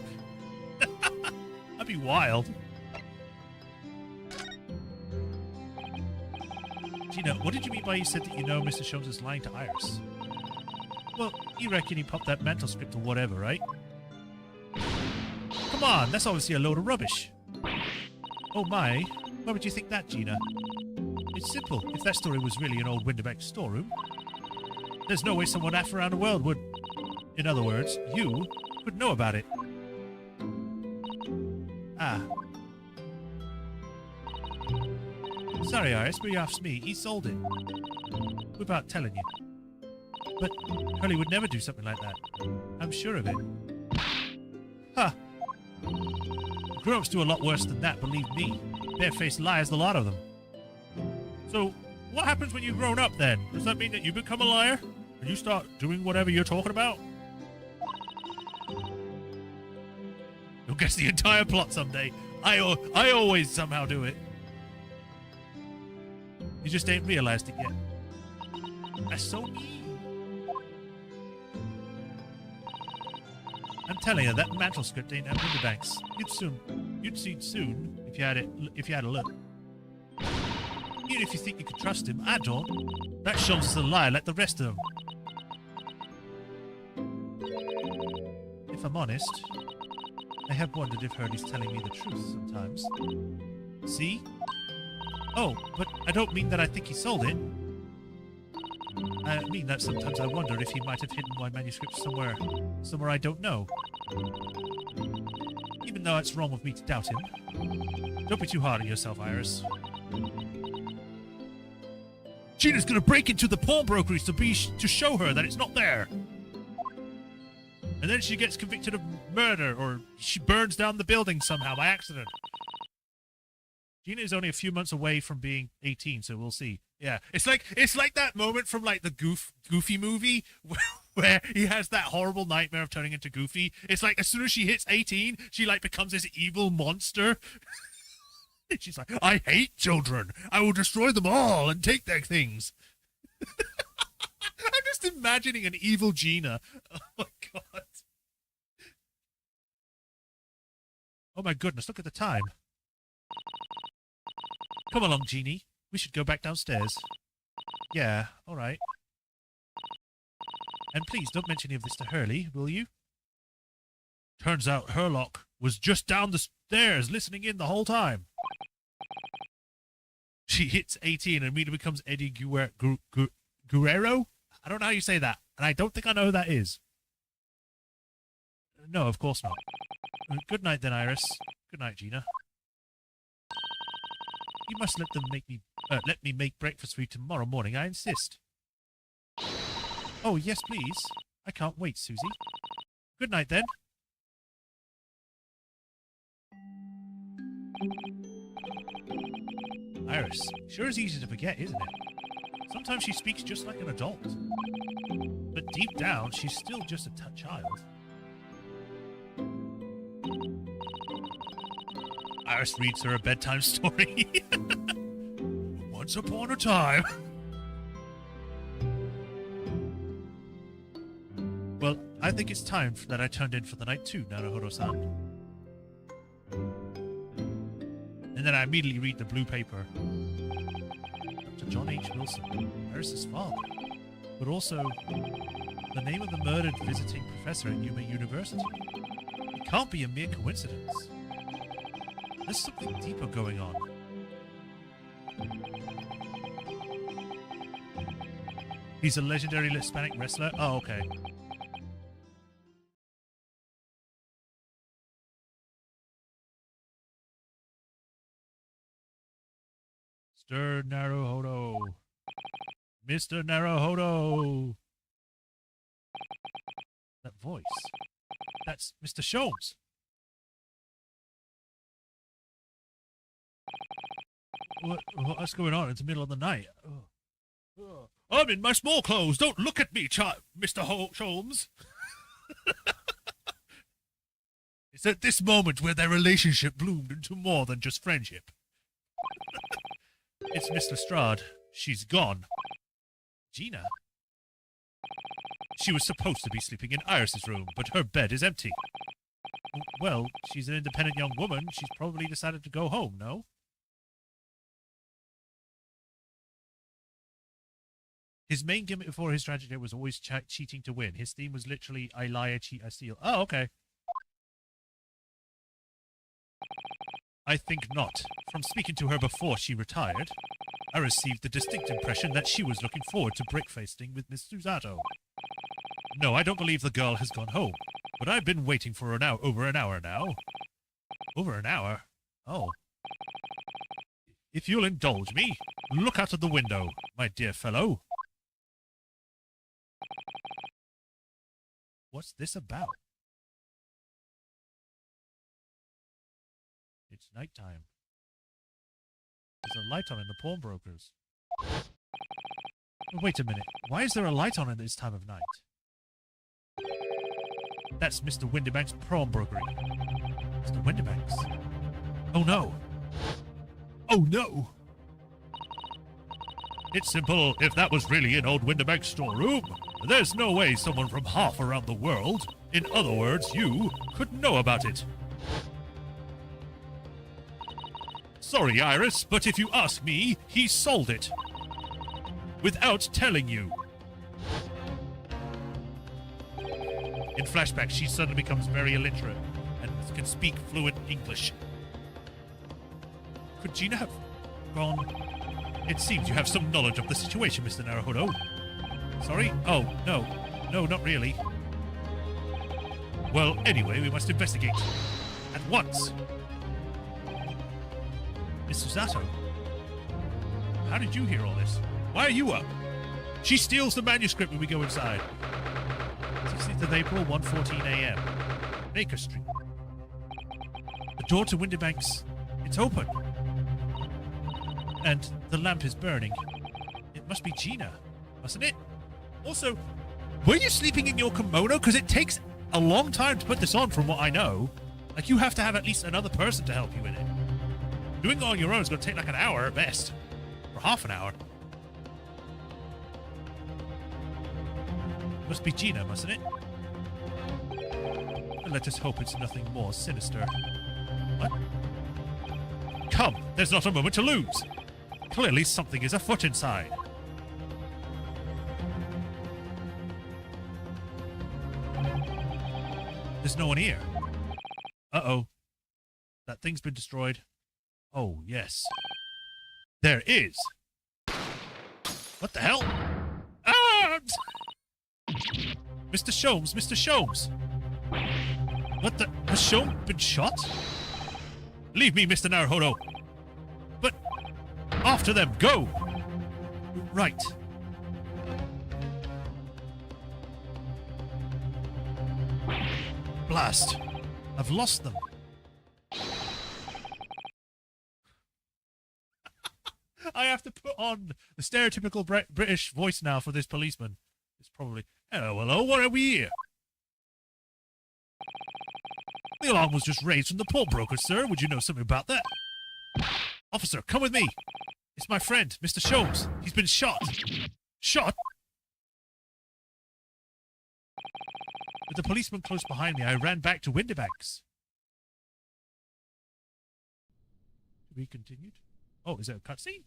That'd be wild. Gina, what did you mean by you said that you know Mr. Sholmes is lying to Iris? Well, you reckon he popped that mental script or whatever, right? Come on, that's obviously a load of rubbish. Oh my, why would you think that, Gina? It's simple. If that story was really an old Winterbeck storeroom, there's no way someone half around the world would... In other words, you could know about it. Ah. Sorry, Iris, but you asked me. He sold it. Without telling you. But Hurley would never do something like that. I'm sure of it. Huh. Grown-ups do a lot worse than that, believe me. Barefaced liars, the lot of them. So, what happens when you've grown up, then? Does that mean that you become a liar? And you start doing whatever you're talking about? You'll guess the entire plot someday. I always somehow do it. You just ain't realized it yet. That's so mean. I'm telling you, that mantle script ain't at Winterbanks. You'd see soon if you had a look. Even if you think you could trust him, I don't. That Sholmes is a liar like the rest of them. If I'm honest, I have wondered if Hurley's telling me the truth sometimes. See? Oh, but I don't mean that I think he sold it. I mean that sometimes I wonder if he might have hidden my manuscript somewhere I don't know. Even though it's wrong of me to doubt him. Don't be too hard on yourself, Iris. Gina's gonna break into the pawnbroker's to show her that it's not there. And then she gets convicted of murder, or she burns down the building somehow by accident. Gina is only a few months away from being 18, so we'll see. Yeah, it's like that moment from like the Goofy movie where he has that horrible nightmare of turning into Goofy. It's like as soon as she hits 18, she like becomes this evil monster. She's like, I hate children. I will destroy them all and take their things. I'm just imagining an evil Gina. Oh my god. Oh my goodness, look at the time. Come along, Jeannie. We should go back downstairs. Yeah, all right. And please don't mention any of this to Hurley, will you? Turns out Herlock was just down the stairs listening in the whole time. She hits 18 and immediately becomes Eddie Guerrero? I don't know how you say that, and I don't think I know who that is. No, of course not. Good night then, Iris. Good night, Gina. You must let me make breakfast for you tomorrow morning, I insist. Oh, yes, please. I can't wait, Susie. Good night, then. Iris, sure is easy to forget, isn't it? Sometimes she speaks just like an adult. But deep down, she's still just a child. Iris reads her a bedtime story. Once upon a time. Well, I think it's time that I turned in for the night too, Naruhodo-san. And then I immediately read the blue paper. Dr. John H. Wilson, Iris' father, but also the name of the murdered visiting professor at Yuma University. It can't be a mere coincidence. There's something deeper going on. He's a legendary Hispanic wrestler? Oh, okay. Mr. Naruhodo. Mr. Naruhodo. That voice. That's Mr. Sholmes. What's going on? It's the middle of the night. I'm in my small clothes. Don't look at me, Mr. Sholmes. It's at this moment where their relationship bloomed into more than just friendship. It's Miss Lestrade. She's gone. Gina? She was supposed to be sleeping in Iris's room, but her bed is empty. Well, she's an independent young woman. She's probably decided to go home, no? His main gimmick before his tragedy was always cheating to win. His theme was literally, I lie, I cheat, I steal. Oh, okay. I think not. From speaking to her before she retired, I received the distinct impression that she was looking forward to breakfasting with Miss Susato. No, I don't believe the girl has gone home, but I've been waiting for her now over an hour now. Over an hour? Oh. If you'll indulge me, look out of the window, my dear fellow. What's this about? It's nighttime. There's a light on in the pawnbrokers. Wait a minute. Why is there a light on at this time of night? That's Mr. Windybank's pawnbrokery. Mr. Windybank's. Oh no. Oh no! It's simple. If that was really in old Windybank's storeroom, there's no way someone from half around the world, in other words, you, could know about it. Sorry, Iris, but if you ask me, he sold it. Without telling you. In flashback, she suddenly becomes very illiterate and can speak fluent English. Could Gina have gone? It seems you have some knowledge of the situation, Mr. Naruhodo. Sorry? Oh, no. No, not really. Well, anyway, we must investigate. At once. Miss Susato, how did you hear all this? Why are you up? She steals the manuscript when we go inside. 16th of April, 1:14 a.m. Baker Street. The door to Windybank's, it's open. And the lamp is burning. It must be Gina, mustn't it? Also, were you sleeping in your kimono? Because it takes a long time to put this on from what I know. Like, you have to have at least another person to help you in it. Doing it on your own is going to take like an hour at best. Or half an hour. Must be Gina, mustn't it? But let us hope it's nothing more sinister. What? Come, there's not a moment to lose. Clearly something is afoot inside. There's no one here. Uh-oh. That thing's been destroyed. Oh, yes. There is. What the hell? Ah! Mr. Sholmes, Mr. Sholmes. What the? Has Sholmes been shot? Leave me, Mr. Naruhodo. But after them, go. Right. Blast. I've lost them. I have to put on the stereotypical British voice now for this policeman. It's probably, hello, what are we here? The alarm was just raised from the pawnbroker, sir. Would you know something about that? Officer, come with me. It's my friend, Mr. Sholmes. He's been shot. Shot? With the policeman close behind me, I ran back to Windybank's. To be continued? Oh, is there a cutscene?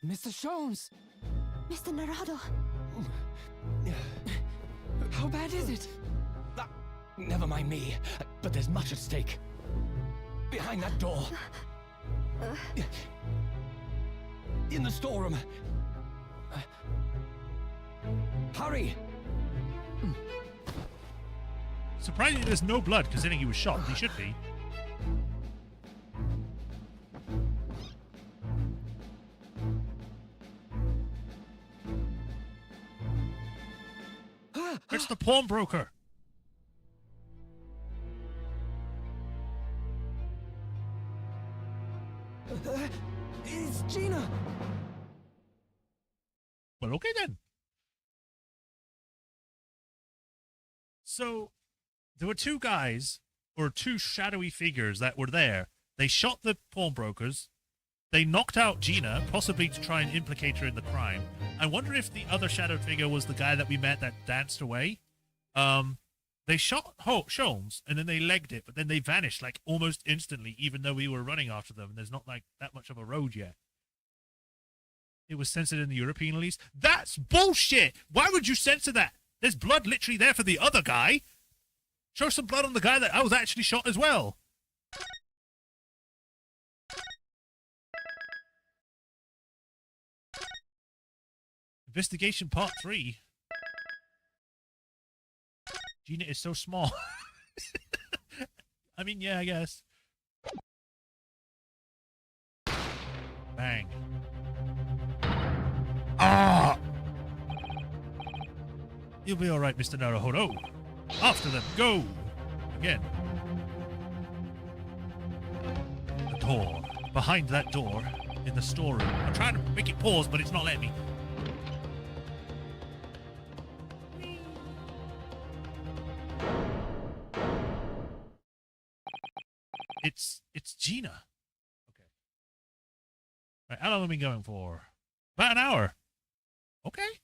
Mr. Sholmes! Mr. Naruhodo! How bad is it? Never mind me, but there's much at stake. Behind that door. In the storeroom. Hurry! Surprisingly, there's no blood, considering he was shot. He should be. It's the pawnbroker. It's Gina! Well, okay then. So, there were two guys, or two shadowy figures that were there. They shot the pawnbrokers. They knocked out Gina, possibly to try and implicate her in the crime. I wonder if the other shadow figure was the guy that we met that danced away. They shot Sholmes, and then they legged it, but then they vanished like almost instantly, even though we were running after them. There's not like that much of a road yet. It was censored in the European release. That's bullshit! Why would you censor that? There's blood literally there for the other guy. Show some blood on the guy that I was actually shot as well. Investigation Part 3. Gina is so small. I mean, yeah, I guess. Bang. Ah! You'll be alright, Mr. Naruhodo. After them, go! Again. The door. Behind that door, in the storeroom. I'm trying to make it pause, but it's not letting me. It's Gina. Okay. Right, how long have we been going for? About an hour. Okay.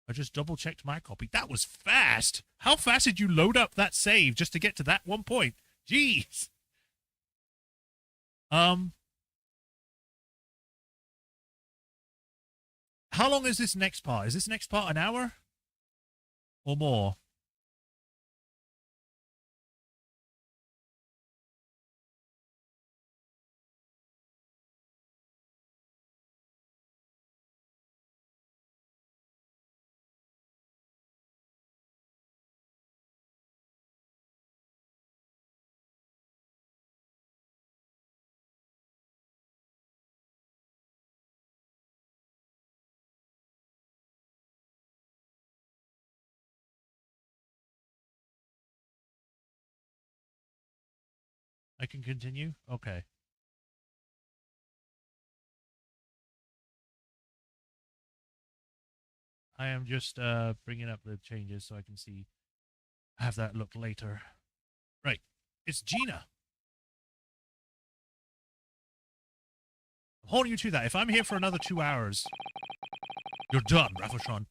I just double-checked my copy. That was fast! How fast did you load up that save just to get to that one point? Jeez! How long is this next part? Is this next part an hour? Or more? I can continue? Okay. I am just bringing up the changes so I can see. Have that look later. Right. It's Gina. I'm holding you to that. If I'm here for another 2 hours, you're done, Raffleshon.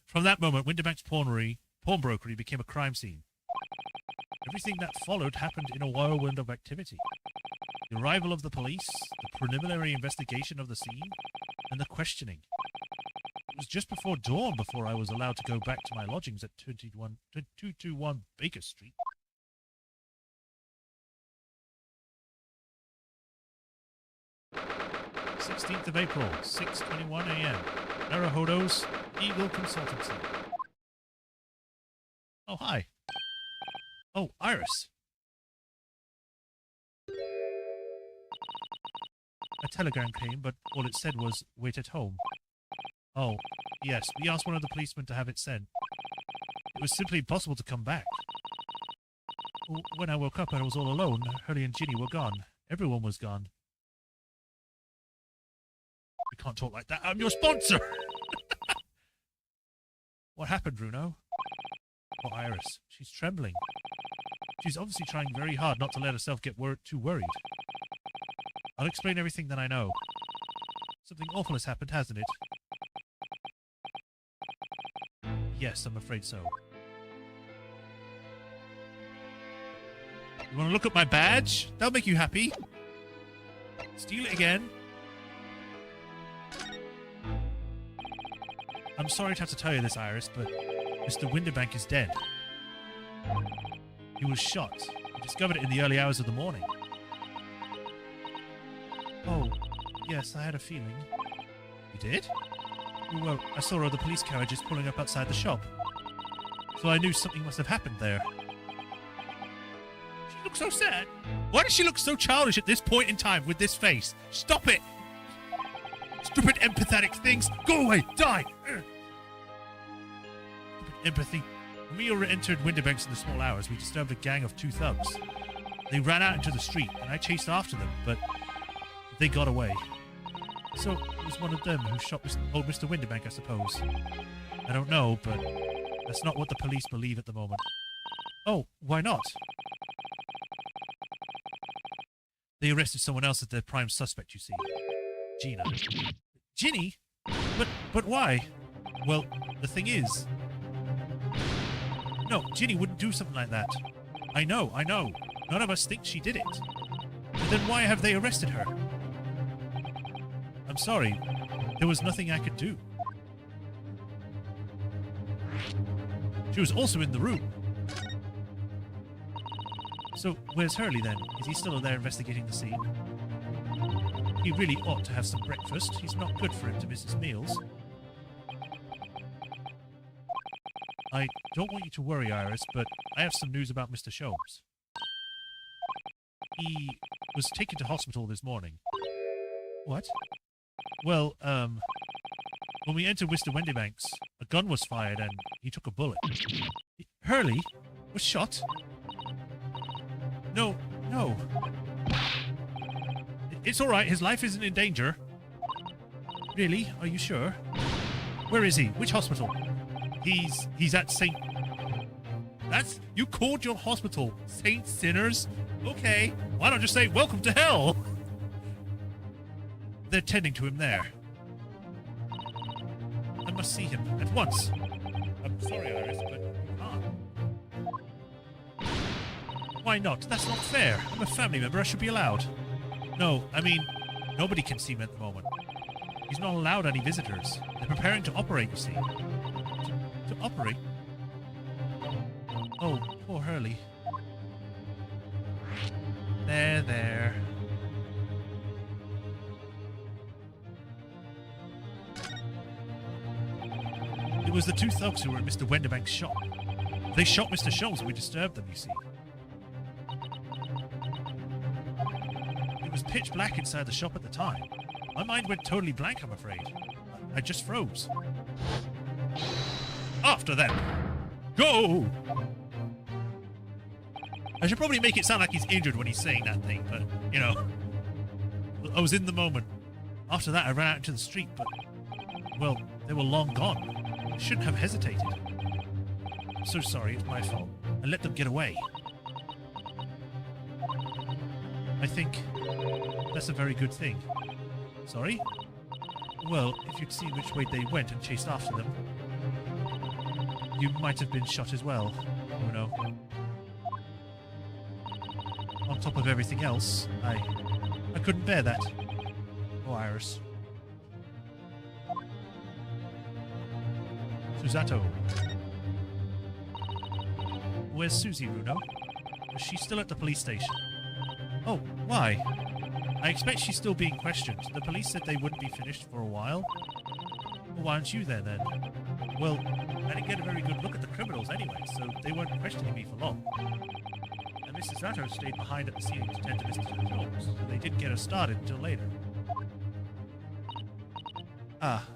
From that moment, Winterbank's pawnbrokery became a crime scene. Everything that followed happened in a whirlwind of activity. The arrival of the police, the preliminary investigation of the scene, and the questioning. It was just before dawn before I was allowed to go back to my lodgings at 221 Baker Street. th of April, 6:21 a.m. Naruhodo's Eagle Consultancy. Oh, hi. Oh, Iris. A telegram came, but all it said was, wait at home. Oh, yes, we asked one of the policemen to have it sent. It was simply impossible to come back. When I woke up, I was all alone. Hurley and Ginny were gone. Everyone was gone. We can't talk like that. I'm your sponsor! What happened, Bruno? Oh, Iris. She's trembling. She's obviously trying very hard not to let herself get too worried. I'll explain everything that I know. Something awful has happened, hasn't it? Yes, I'm afraid so. You want to look at my badge? That'll make you happy. Steal it again. I'm sorry to have to tell you this, Iris, but Mr. Winterbank is dead. He was shot. We discovered it in the early hours of the morning. Oh, yes, I had a feeling. You did? Well, I saw other police carriages pulling up outside the shop. So I knew something must have happened there. She looks so sad. Why does she look so childish at this point in time with this face? Stop it! Stupid empathetic things! Go away! Die! Stupid empathy. When we entered Winterbanks in the small hours, we disturbed a gang of 2 thugs. They ran out into the street, and I chased after them, but they got away. So it was one of them who shot old Mr. Winterbank, I suppose. I don't know, but that's not what the police believe at the moment. Oh, why not? They arrested someone else as their prime suspect, you see. Gina. Ginny? But why? Well, the thing is... No, Ginny wouldn't do something like that. I know. None of us think she did it. But then why have they arrested her? I'm sorry. There was nothing I could do. She was also in the room. So, where's Hurley then? Is he still there investigating the scene? He really ought to have some breakfast. He's not good for him to miss his meals. I don't want you to worry, Iris, but I have some news about Mr. Sholmes. He was taken to hospital this morning. What? Well, when we entered Mr. Wendybank's, a gun was fired and he took a bullet. Hurley was shot? No. It's all right. His life isn't in danger. Really? Are you sure? Where is he? Which hospital? He's at St. You called your hospital St. Sinners? Okay. Why not just say welcome to hell? They're tending to him there. I must see him at once. I'm sorry, Iris, but you can't. Why not? That's not fair. I'm a family member. I should be allowed. No, I mean, nobody can see him at the moment. He's not allowed any visitors. They're preparing to operate, you see. To operate? Oh, poor Hurley. There. It was the two thugs who were at Mr. Wenderbank's shop. They shot Mr. Sholmes when we disturbed them, you see. It was pitch black inside the shop at the time. My mind went totally blank, I'm afraid. I just froze. After them! Go! I should probably make it sound like he's injured when he's saying that thing, but, you know. I was in the moment. After that, I ran out into the street, but, well, they were long gone. I shouldn't have hesitated. I'm so sorry, it's my fault. I let them get away. I think that's a very good thing. Sorry? Well, if you'd seen which way they went and chased after them, you might have been shot as well. Oh no. On top of everything else, I couldn't bear that. Oh, Iris. Susato. Where's Susie, Runo? Is she still at the police station? Oh, why? I expect she's still being questioned. The police said they wouldn't be finished for a while. Well, why aren't you there, then? Well, I didn't get a very good look at the criminals anyway, so they weren't questioning me for long. And Mrs. Zato stayed behind at the scene to tend to Mr. Jones, so they didn't get her started until later. Ah,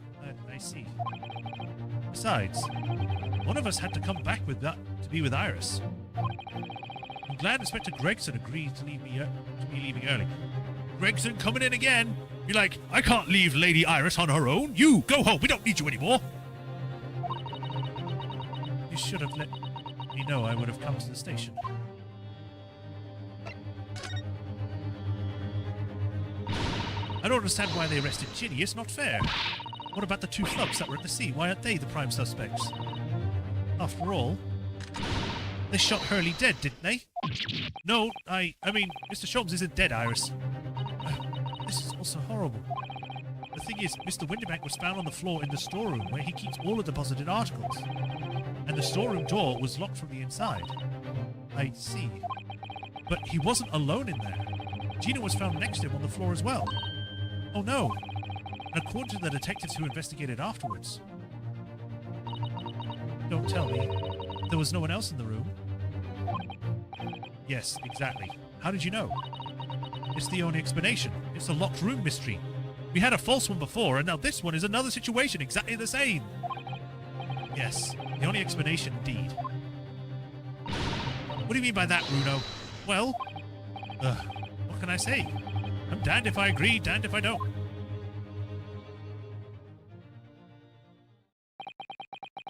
I see. Besides, one of us had to come back with that to be with Iris. I'm glad Inspector Gregson agreed to leave me leaving early. Gregson coming in again? Be like, I can't leave Lady Iris on her own. You, go home. We don't need you anymore. You should have let me know I would have come to the station. I don't understand why they arrested Ginny. It's not fair. What about the two thugs that were at the scene? Why aren't they the prime suspects? After all, they shot Hurley dead, didn't they? No, I mean, Mr. Sholmes isn't dead, Iris. This is also horrible. The thing is, Mr. Winterbank was found on the floor in the storeroom where he keeps all the deposited articles. And the storeroom door was locked from the inside. I see. But he wasn't alone in there. Gina was found next to him on the floor as well. Oh no. And according to the detectives who investigated afterwards... Don't tell me. There was no one else in the room? Yes, exactly. How did you know? It's the only explanation. It's a locked room mystery. We had a false one before, and now this one is another situation exactly the same. Yes, the only explanation indeed. What do you mean by that, Bruno? Well, what can I say? I'm damned if I agree, damned if I don't.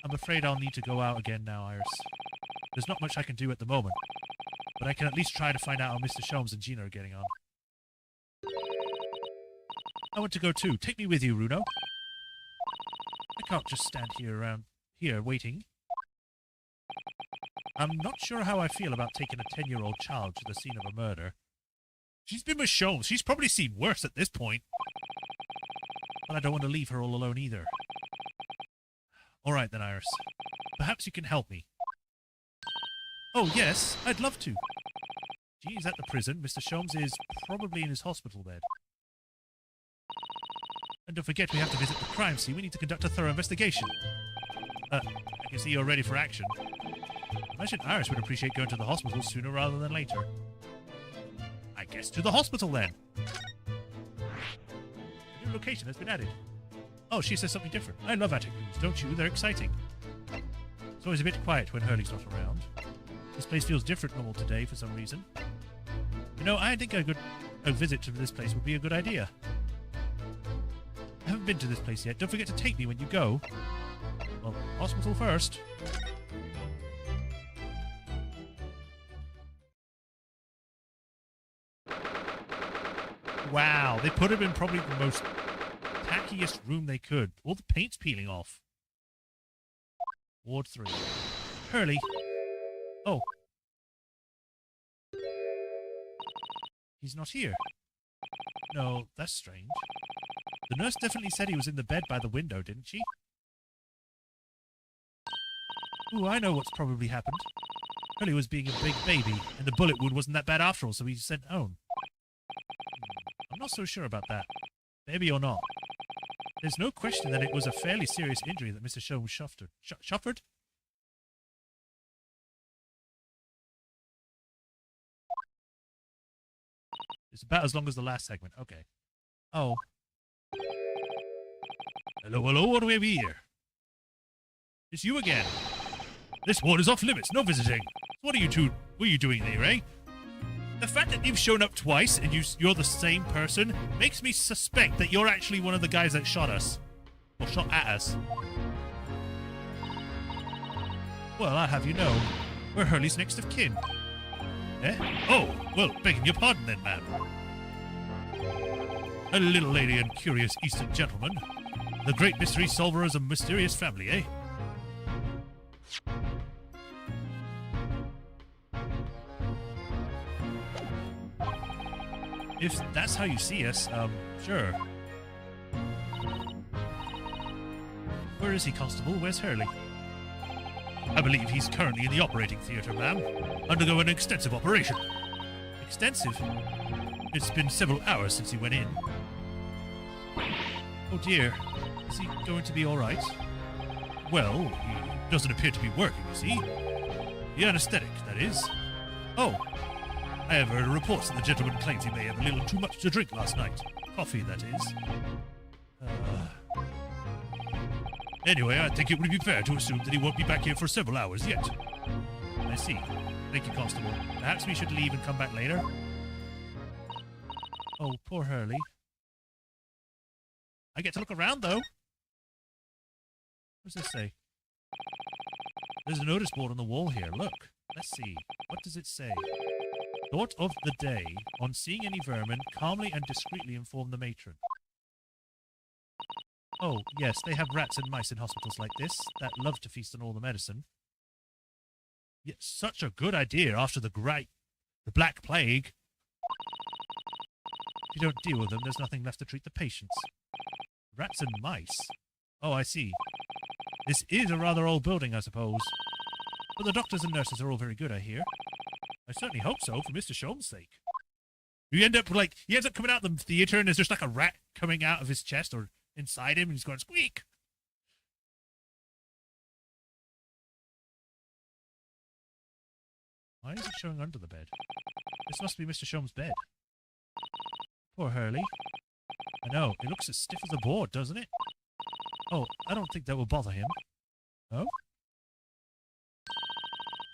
I'm afraid I'll need to go out again now, Iris. There's not much I can do at the moment, but I can at least try to find out how Mr. Sholmes and Gina are getting on. I want to go too. Take me with you, Runo. I can't just stand around here waiting. I'm not sure how I feel about taking a 10-year-old child to the scene of a murder. She's been with Sholmes. She's probably seen worse at this point. But I don't want to leave her all alone either. All right then, Iris. Perhaps you can help me. Oh, yes, I'd love to. Jean's at the prison. Mr. Sholmes is probably in his hospital bed. And don't forget, we have to visit the crime scene. We need to conduct a thorough investigation. I can see you're ready for action. I imagine Iris would appreciate going to the hospital sooner rather than later. I guess to the hospital then. A new location has been added. Oh, she says something different. I love attic rooms, don't you? They're exciting. It's always a bit quiet when Hurley's not around. This place feels different normal today for some reason. You know, I think a visit to this place would be a good idea. I haven't been to this place yet. Don't forget to take me when you go. Well, hospital first. Wow, they put him in probably the most tackiest room they could. All the paint's peeling off. Ward 3. Hurley. Oh. He's not here. No, that's strange. The nurse definitely said he was in the bed by the window, didn't she? Ooh, I know what's probably happened. Hurley was being a big baby, and the bullet wound wasn't that bad after all, so he was sent home. I'm not so sure about that. Maybe or not. There's no question that it was a fairly serious injury that Mr. Sholmes suffered. It's about as long as the last segment. Okay. Oh. Hello, hello, what do we have here? It's you again. This ward is off limits, no visiting. What are you doing there, eh? The fact that you've shown up twice and you're the same person makes me suspect that you're actually one of the guys that shot us. Or shot at us. Well, I'll have you know, we're Hurley's next of kin. Eh? Oh, well, begging your pardon then, ma'am. A little lady and curious Eastern gentleman. The great mystery solver is a mysterious family, eh? If that's how you see us, sure. Where is he, Constable? Where's Hurley? I believe he's currently in the operating theatre, ma'am, undergoing an extensive operation. Extensive? It's been several hours since he went in. Oh dear. Is he going to be alright? Well, he doesn't appear to be working, you see. The anesthetic, that is. Oh. I have heard reports that the gentleman claims he may have a little too much to drink last night. Coffee, that is. Anyway, I think it would be fair to assume that he won't be back here for several hours yet. I see. Thank you, Constable. Perhaps we should leave and come back later? Oh, poor Hurley. I get to look around, though. What does this say? There's a notice board on the wall here. Look. Let's see. What does it say? Thought of the day. On seeing any vermin, calmly and discreetly inform the matron. Oh, yes, they have rats and mice in hospitals like this that love to feast on all the medicine. Yes, such a good idea after the Black Plague. If you don't deal with them, there's nothing left to treat the patients. Rats and mice? Oh, I see. This is a rather old building, I suppose. But the doctors and nurses are all very good, I hear. I certainly hope so, for Mr. Sholmes' sake. He ends up coming out of the theatre and there's just like a rat coming out of his chest or inside him and he's going, squeak! Why is it showing under the bed? This must be Mr. Sholmes' bed. Poor Hurley. I know, it looks as stiff as a board, doesn't it? Oh, I don't think that will bother him. Oh?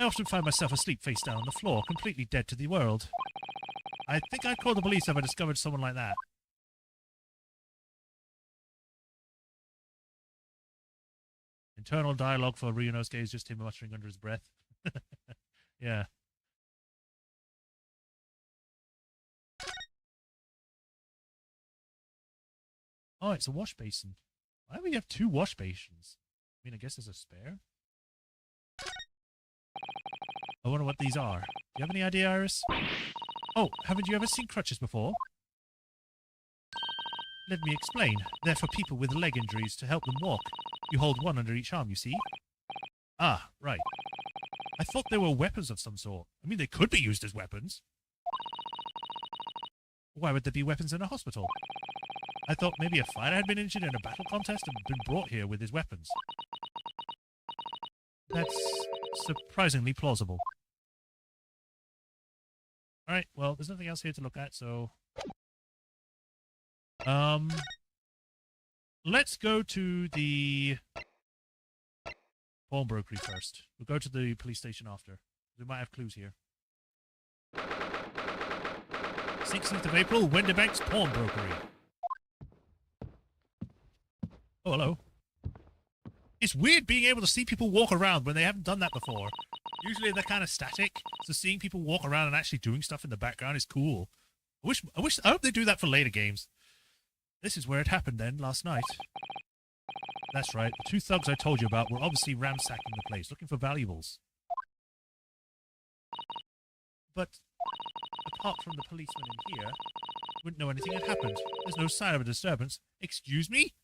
I often find myself asleep face down on the floor, completely dead to the world. I think I'd call the police if I discovered someone like that. Internal dialogue for Ryunosuke is just him muttering under his breath. Yeah. Oh, it's a wash basin. Why do we have 2 wash basins? I mean, I guess there's a spare. I wonder what these are. Do you have any idea, Iris? Oh, haven't you ever seen crutches before? Let me explain. They're for people with leg injuries to help them walk. You hold one under each arm, you see? Ah, right. I thought they were weapons of some sort. I mean, they could be used as weapons. Why would there be weapons in a hospital? I thought maybe a fighter had been injured in a battle contest and been brought here with his weapons. That's surprisingly plausible. Alright, well, there's nothing else here to look at, so... Let's go to the pawnbrokery first. We'll go to the police station after. We might have clues here. 16th of April, Wenderbank's Pawnbrokery. Oh, hello. It's weird being able to see people walk around when they haven't done that before. Usually they're kind of static, so seeing people walk around and actually doing stuff in the background is cool. I hope they do that for later games. This is where it happened then, last night. That's right, the two thugs I told you about were obviously ransacking the place, looking for valuables. But, apart from the policeman in here, wouldn't know anything had happened. There's no sign of a disturbance. Excuse me?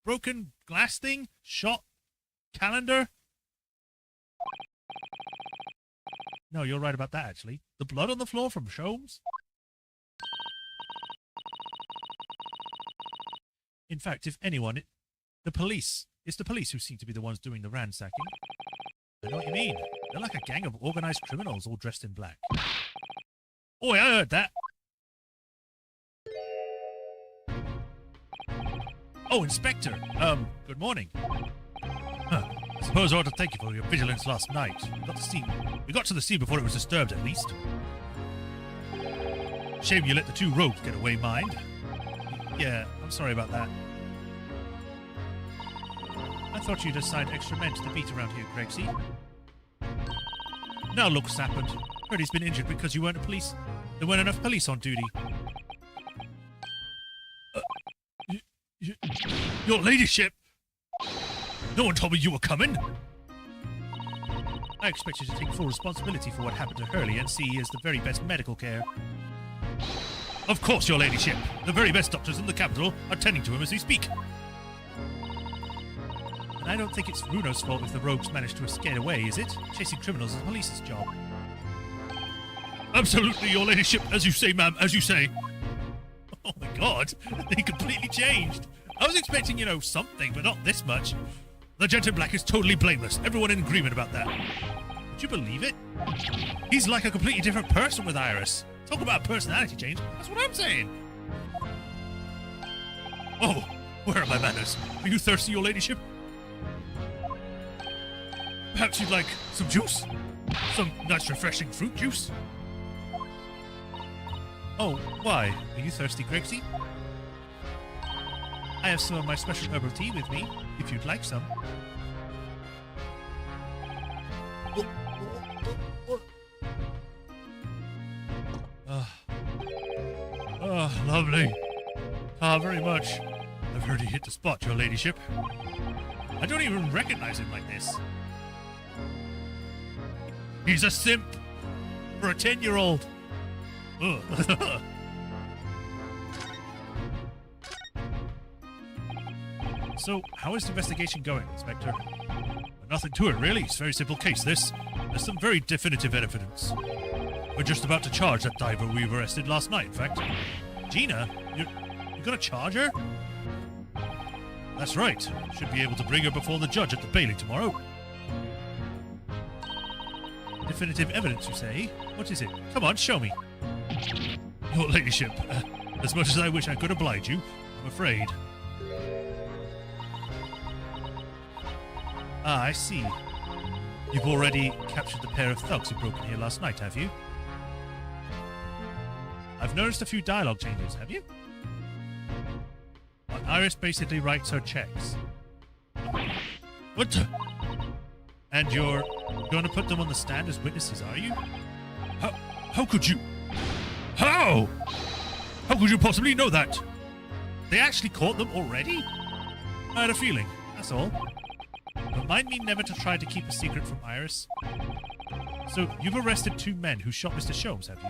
Broken glass thing? Shot? Calendar? No, you're right about that, actually. The blood on the floor from Sholmes? In fact, if anyone, it's the police who seem to be the ones doing the ransacking. I know what you mean. They're like a gang of organized criminals all dressed in black. Oi, I heard that! Oh, Inspector! Good morning. Huh. I suppose I ought to thank you for your vigilance last night. We got to the scene before it was disturbed, at least. Shame you let the two rogues get away, mind. Yeah, I'm sorry about that. I thought you'd assigned extra men to the beat around here, Gregsy. Now look, Sappand. Heard he's been injured because you weren't police. There weren't enough police on duty. Your ladyship! No one told me you were coming! I expect you to take full responsibility for what happened to Hurley and see as the very best medical care. Of course, your ladyship! The very best doctors in the capital are tending to him as we speak. And I don't think it's Runo's fault if the rogues managed to escape away, is it? Chasing criminals is the police's job. Absolutely, your ladyship, as you say, ma'am, as you say. Oh my god, they completely changed. I was expecting, you know, something, but not this much. The gent in black is totally blameless. Everyone in agreement about that. Would you believe it? He's like a completely different person with Iris. Talk about personality change. That's what I'm saying. Oh, where are my manners? Are you thirsty, your ladyship? Perhaps you'd like some juice? Some nice refreshing fruit juice? Oh, why? Are you thirsty, Gregsy? I have some of my special herbal tea with me, if you'd like some. Oh, lovely. Ah, very much. I've heard he hit the spot, your ladyship. I don't even recognize him like this. He's a simp for a 10-year-old. So, how is the investigation going, Inspector? Nothing to it, really. It's a very simple case, this. There's some very definitive evidence. We're just about to charge that diver we arrested last night, in fact. Gina? You're gonna charge her? That's right. Should be able to bring her before the judge at the Bailey tomorrow. Definitive evidence, you say? What is it? Come on, show me. Your ladyship, as much as I wish I could oblige you, I'm afraid. Ah, I see. You've already captured the pair of thugs who broke in here last night, have you? I've noticed a few dialogue changes, have you? Iris basically writes her checks. What the? And you're going to put them on the stand as witnesses, are you? How could you? How? How could you possibly know that? They actually caught them already? I had a feeling, that's all. Remind me never to try to keep a secret from Iris. So, you've arrested two men who shot Mr. Sholmes, have you?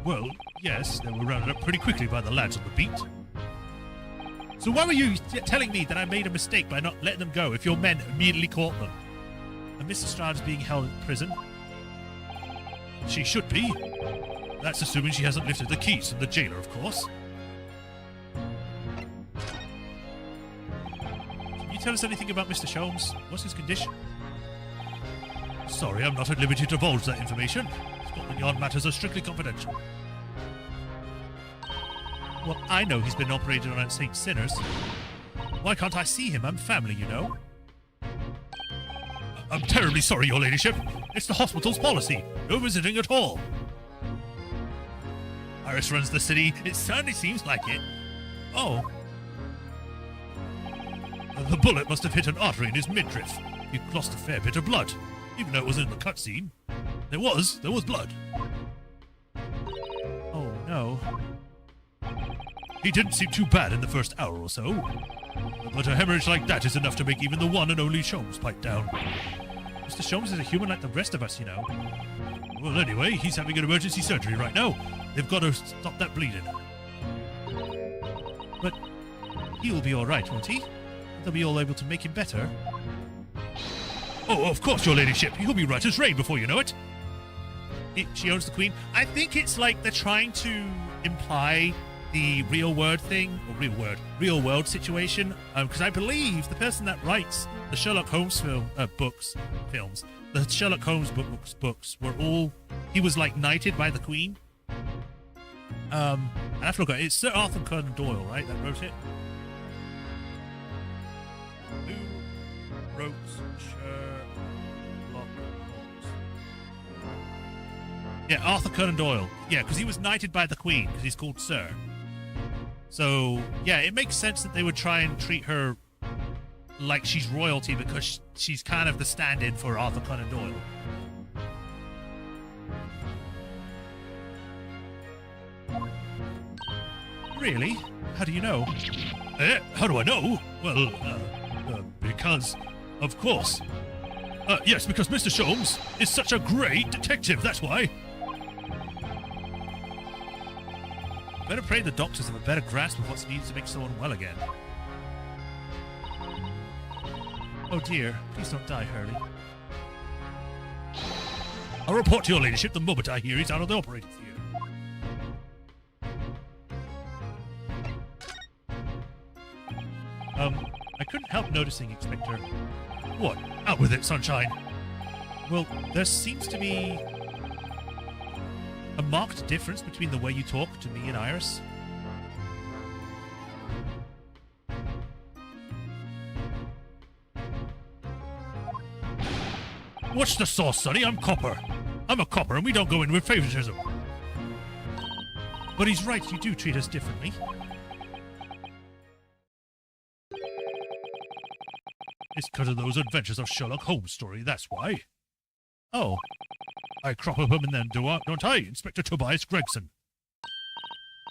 Well, yes, they were rounded up pretty quickly by the lads on the beat. So why were you telling me that I made a mistake by not letting them go if your men immediately caught them? And Mrs. Stroud is being held in prison? She should be. That's assuming she hasn't lifted the keys from the jailer, of course. Can you tell us anything about Mr. Sholmes? What's his condition? Sorry, I'm not at liberty to divulge that information. Scotland Yard matters are strictly confidential. Well, I know he's been operated on at St. Sinners. Why can't I see him? I'm family, you know. I'm terribly sorry, your ladyship. It's the hospital's policy. No visiting at all. Iris runs the city. It certainly seems like it. Oh. The bullet must have hit an artery in his midriff. He lost a fair bit of blood, even though it was in the cutscene. There was blood. Oh, no. He didn't seem too bad in the first hour or so. But a hemorrhage like that is enough to make even the one and only Sholmes pipe down. Mr. Sholmes is a human like the rest of us, you know. Well, anyway, he's having an emergency surgery right now. They've got to stop that bleeding. But he'll be all right, won't he? They'll be all able to make him better. Oh, of course, your ladyship. He'll be right as rain before you know it. She owns the queen. I think it's like they're trying to imply the real world thing, or real world situation. Because I believe the person that writes the Sherlock Holmes films, the Sherlock Holmes books were all, he was like knighted by the queen. And I forgot, it's Sir Arthur Conan Doyle, right, that wrote it? Who wrote Sherlock Holmes? Yeah, Arthur Conan Doyle. Yeah, because he was knighted by the queen, because he's called Sir. So, yeah, it makes sense that they would try and treat her like she's royalty because she's kind of the stand-in for Arthur Conan Doyle. Really? How do you know? How do I know? Well, because, of course. Yes, because Mr. Sholmes is such a great detective, that's why. Better pray the doctors have a better grasp of what's needed to make someone well again. Oh dear, please don't die, Hurley. I'll report to your ladyship the moment I hear he's out of the operating theatre. I couldn't help noticing, Inspector. What? Out with it, sunshine. Well, there seems to be a marked difference between the way you talk to me and Iris. What's the sauce, Sonny? I'm copper. I'm a copper and we don't go in with favoritism. But he's right, you do treat us differently. It's because of those adventures of Sherlock Holmes story, that's why. Oh. I crop up him and then don't I, Inspector Tobias Gregson?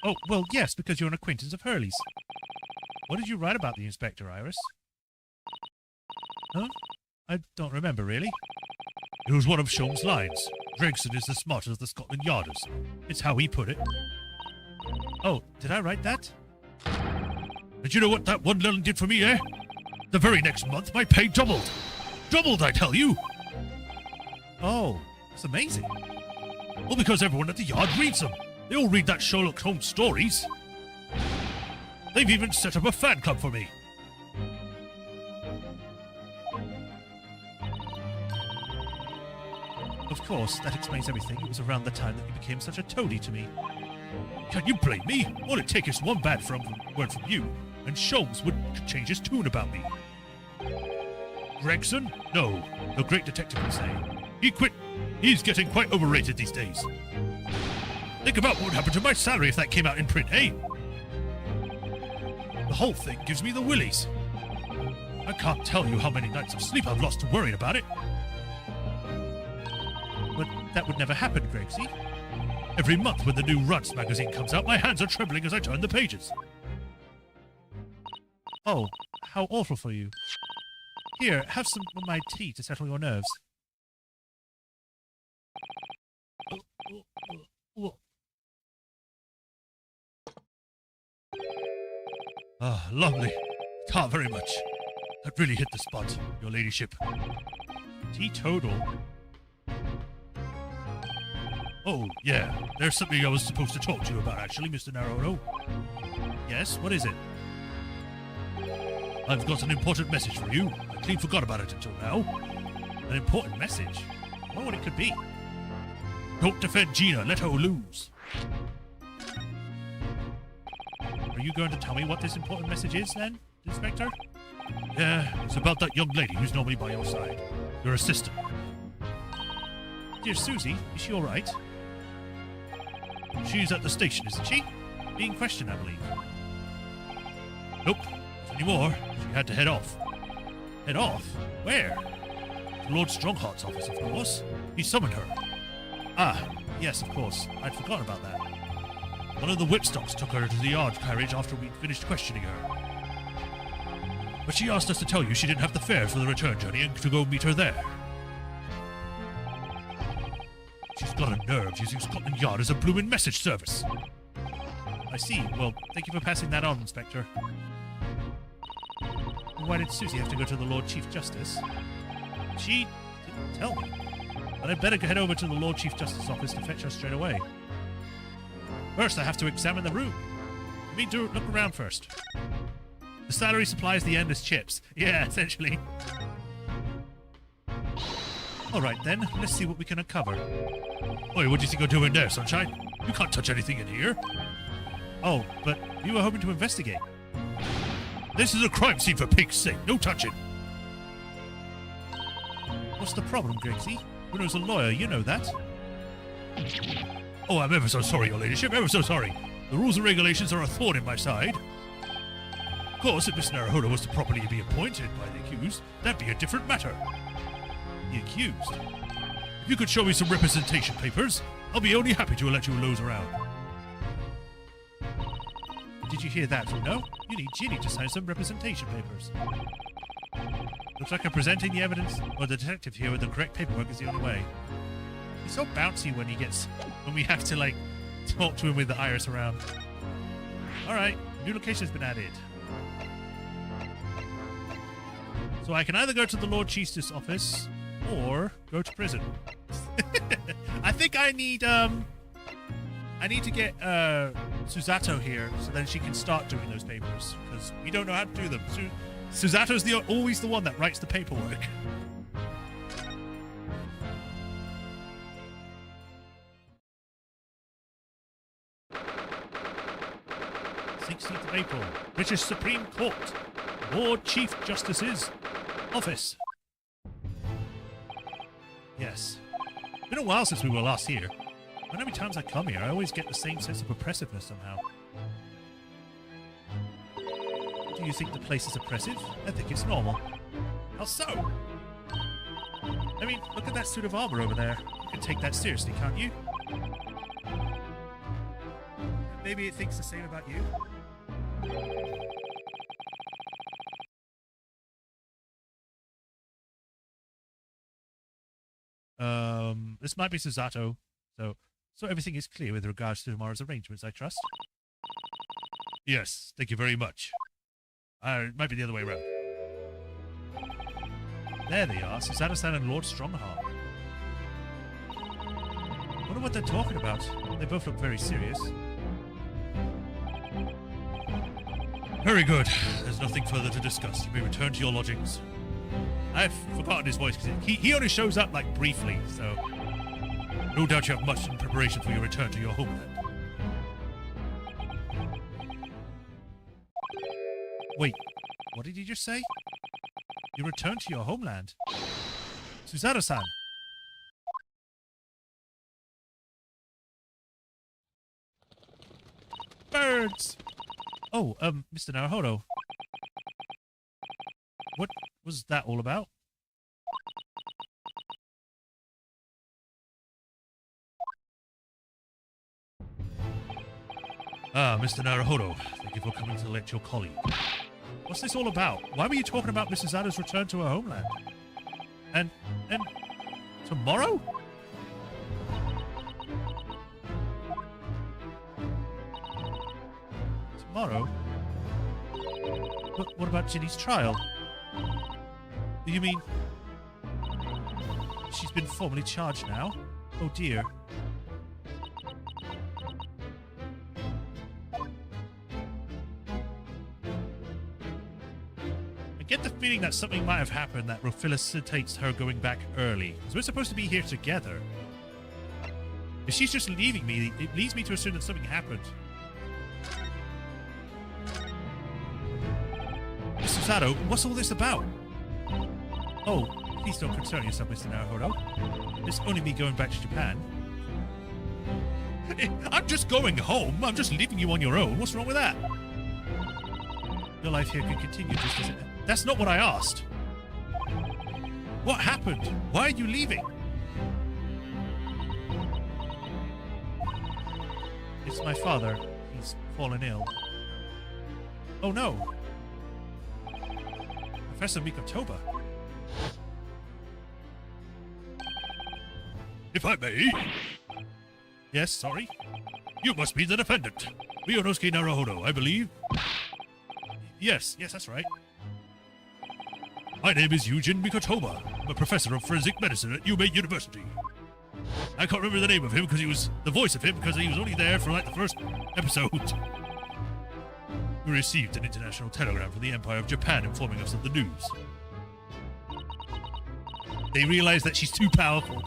Oh, well, yes, because you're an acquaintance of Hurley's. What did you write about the Inspector, Iris? Huh? I don't remember, really. It was one of Sholmes' lines. Gregson is the smartest of the Scotland Yarders. It's how he put it. Oh, did I write that? And you know what that one line did for me, eh? The very next month, my pay doubled. Doubled, I tell you! Oh, that's amazing. Well, because everyone at the Yard reads them. They all read that Sherlock Holmes stories. They've even set up a fan club for me. Of course, that explains everything. It was around the time that you became such a toady to me. Can you blame me? All it takes is one bad word from you, and Sholmes would change his tune about me. Gregson? No, the great detective would say. He quit. He's getting quite overrated these days. Think about what would happen to my salary if that came out in print, eh? The whole thing gives me the willies. I can't tell you how many nights of sleep I've lost worrying about it. But that would never happen, Gregsy. Every month when the new Runts magazine comes out, my hands are trembling as I turn the pages. Oh, how awful for you. Here, have some of my tea to settle your nerves. Ah, lovely. Ah, very much. That really hit the spot, your ladyship. Teetotal? Oh, yeah. There's something I was supposed to talk to you about, actually, Mr. Naruto. Yes, what is it? I've got an important message for you. I clean forgot about it until now. An important message? I wonder what it could be. Don't defend Gina, let her lose. Are you going to tell me what this important message is, then, Inspector? Yeah, it's about that young lady who's normally by your side. Your assistant. Dear Susie, is she alright? She's at the station, isn't she? Being questioned, I believe. Nope, not anymore. She had to head off. Head off? Where? To Lord Strongheart's office, of course. He summoned her. Ah, yes, of course. I'd forgotten about that. One of the whipstocks took her to the yard carriage after we'd finished questioning her. But she asked us to tell you she didn't have the fare for the return journey and to go meet her there. She's got a nerve using Scotland Yard as a bloomin' message service. I see. Well, thank you for passing that on, Inspector. Why did Susie have to go to the Lord Chief Justice? She didn't tell me. But I'd better head over to the Lord Chief Justice's office to fetch her straight away. First, I have to examine the room. Let me look around first. The salary supplies the endless chips. Yeah, essentially. Alright then, let's see what we can uncover. Oi, what do you think you're doing there, Sunshine? You can't touch anything in here. Oh, but you were hoping to investigate. This is a crime scene for pig's sake. No touching. What's the problem, Griggsy? Bruno's a lawyer, you know that. Oh, I'm ever so sorry, your ladyship, ever so sorry. The rules and regulations are a thorn in my side. Of course, if Miss Naruhodo was to properly be appointed by the accused, that'd be a different matter. The accused? If you could show me some representation papers, I'll be only happy to let you lose around. Did you hear that, Bruno? You need Ginny to sign some representation papers. Looks like I'm presenting the evidence, or the detective here with the correct paperwork is the only way. He's so bouncy when we have to, like, talk to him with the iris around. Alright, new location has been added. So I can either go to the Lord Chief's office, or go to prison. I think I need to get Susato here, so then she can start doing those papers, because we don't know how to do them. Susato's always the one that writes the paperwork. 16th of April, British Supreme Court, Lord Chief Justice's office. Yes. It's been a while since we were last here. How many times I come here, I always get the same sense of oppressiveness somehow. Do you think the place is oppressive? I think it's normal. How so? I mean, look at that suit of armor over there. You can take that seriously, can't you? Maybe it thinks the same about you? This might be Susato. So everything is clear with regards to tomorrow's arrangements, I trust? Yes, thank you very much. It might be the other way around. There they are, Susato-san and Lord Strongheart. Wonder what they're talking about. They both look very serious. Very good. There's nothing further to discuss. You may return to your lodgings. I've forgotten his voice, because he only shows up, like, briefly, so... No doubt you have much in preparation for your return to your homeland. Wait, what did you just say? You return to your homeland? Susato-san! Birds! Oh, Mr. Naruhodo. What was that all about? Ah, Mr. Naruhodo, thank you for coming to let your colleague. What's this all about? Why were you talking about Mrs. Zada's return to her homeland? And tomorrow? Tomorrow? But what about Ginny's trial? You mean... she's been formally charged now? Oh dear. I get the feeling that something might have happened that facilitates her going back early. Because we're supposed to be here together. If she's just leaving me, it leads me to assume that something happened. Mr. Zato, what's all this about? Oh, please don't concern yourself, Mr. Naruhodo. It's only me going back to Japan. I'm just going home. I'm just leaving you on your own. What's wrong with that? Your life here can continue just as it... That's not what I asked. What happened? Why are you leaving? It's my father. He's fallen ill. Oh no. Professor Mikotoba. If I may, Yes, sorry? you must be the defendant. Miyonosuke Naruhodo, I believe. Yes, that's right. My name is Eugene Mikotoba. I'm a professor of forensic medicine at Yume University. I can't remember the name of him because he was the voice of him because he was only there for like the first episode. We received an international telegram from the Empire of Japan informing us of the news. They realize that she's too powerful.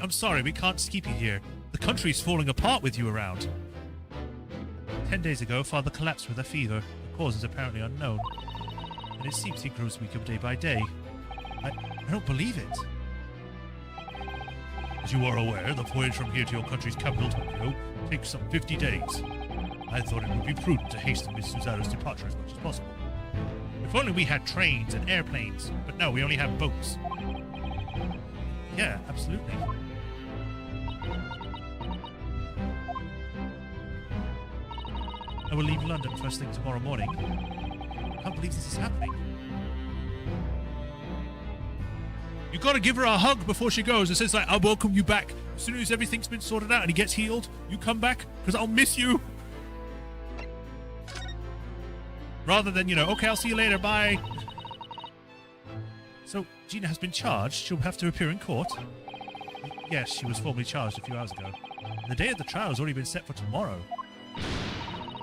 I'm sorry, we can't keep you here. The country's falling apart with you around. 10 days ago, Father collapsed with a fever. The cause is apparently unknown. And it seems he grows weaker day by day. I don't believe it. As you are aware, the voyage from here to your country's capital, Tokyo, takes some 50 days. I thought it would be prudent to hasten Miss Suzaru's departure as much as possible. If only we had trains and airplanes, but no, we only have boats. Yeah, absolutely. I will leave London first thing tomorrow morning. I can't believe this is happening. You gotta give her a hug before she goes. It says like, I'll welcome you back. As soon as everything's been sorted out and he gets healed, you come back, because I'll miss you. Rather than, okay, I'll see you later, bye. So, Gina has been charged. She'll have to appear in court. Yes, she was formally charged a few hours ago. And the day of the trial has already been set for tomorrow.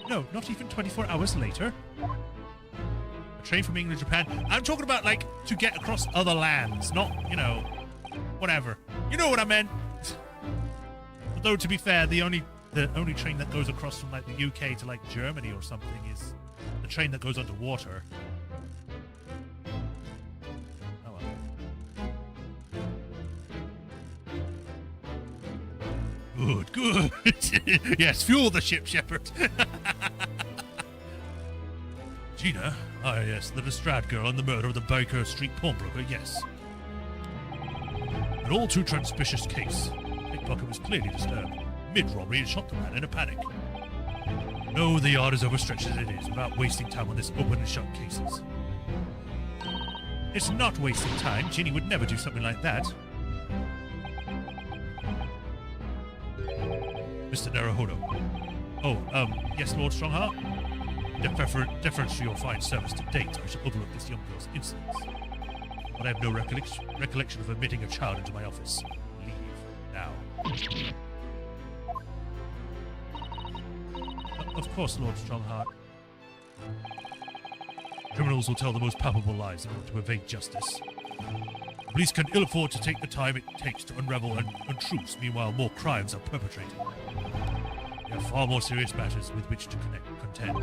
No, not even 24 hours later. A train from England to Japan. I'm talking about, like, to get across other lands, not, whatever. You know what I meant. Although, to be fair, the only train that goes across from, like, the UK to, like, Germany or something is the train that goes underwater. Oh well. Good. Yes, fuel the ship, Shepard. Gina? Ah, yes, the Lestrade girl and the murder of the Baker Street pawnbroker, yes. An all too conspicuous case. Pickpocket was clearly disturbed. Mid-robbery and shot the man in a panic. No, the yard is overstretched as it is, without wasting time on this open and shut cases. It's not wasting time. Ginny would never do something like that. Mr. Naruhodo. Oh, yes, Lord Strongheart? Deference to your fine service to date, I shall overlook this young girl's insolence. But I have no recollection of admitting a child into my office. Leave now. Of course, Lord Strongheart. Criminals will tell the most palpable lies in order to evade justice. Police can ill afford to take the time it takes to unravel untruths, meanwhile more crimes are perpetrated. There are far more serious matters with which to contend.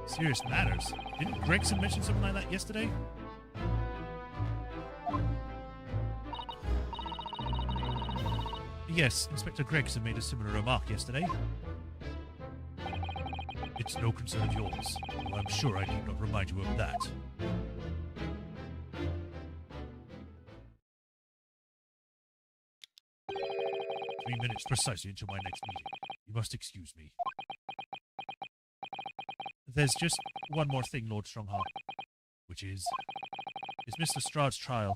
Serious matters? Didn't Gregson mention something like that yesterday? Yes, Inspector Gregson made a similar remark yesterday. It's no concern of yours, though I'm sure I need not remind you of that. "3 minutes precisely until my next meeting. You must excuse me." There's just one more thing, Lord Strongheart. Which is? It's Miss Lestrade's trial.